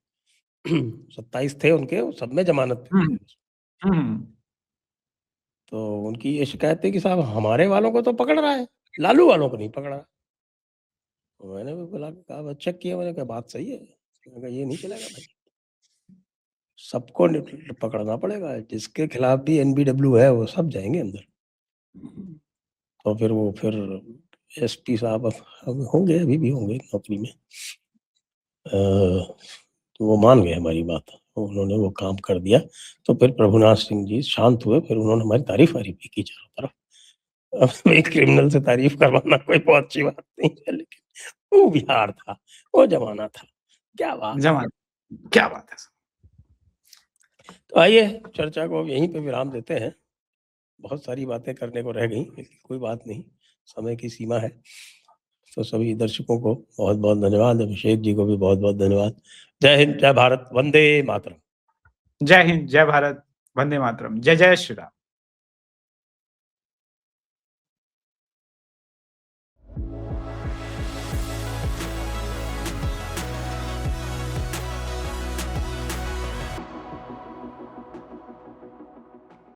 27 थे उनके, वो सब में ज़मानत पे हुँ, थे। हुँ। तो उनकी ये शिकायत थी कि साहब हमारे वालों को तो पकड़ रहा है, लालू वालों को नहीं पकड़ रहा। तो मैंने भी बुला के कहा, चेक किया, मैंने कहा बात सही है। मैंने कहा ये नहीं चलेगा भाई, सबको पकड़ना पड़ेगा, जिसके खिलाफ भी एनबीडब्ल्यू है वो सब जाएँगे अंदर। तो फिर एसपी साहब अब होंगे, अभी भी होंगे नौकरी में। तो वो मान गए हमारी बात, तो उन्होंने वो काम कर दिया। तो फिर प्रभुनाथ सिंह जी शांत हुए, फिर उन्होंने हमारी तारीफ़-वारीफ़ भी की चारों तरफ। अब एक क्रिमिनल से तारीफ़ करवाना कोई बहुत अच्छी बात नहीं है, लेकिन वो बिहार था, वो ज़माना था। क्या बात है! जमा क्या बात है! तो आइए चर्चा को अब यहीं पे विराम देते हैं। बहुत सारी बातें करने को रह गई, लेकिन कोई बात नहीं, समय की सीमा है। तो सभी दर्शकों को बहुत-बहुत धन्यवाद, अभिषेक जी को भी बहुत-बहुत धन्यवाद। जय हिंद, जय भारत, वंदे मातरम। जय हिंद, जय भारत, वंदे मातरम, जय जय श्री राम।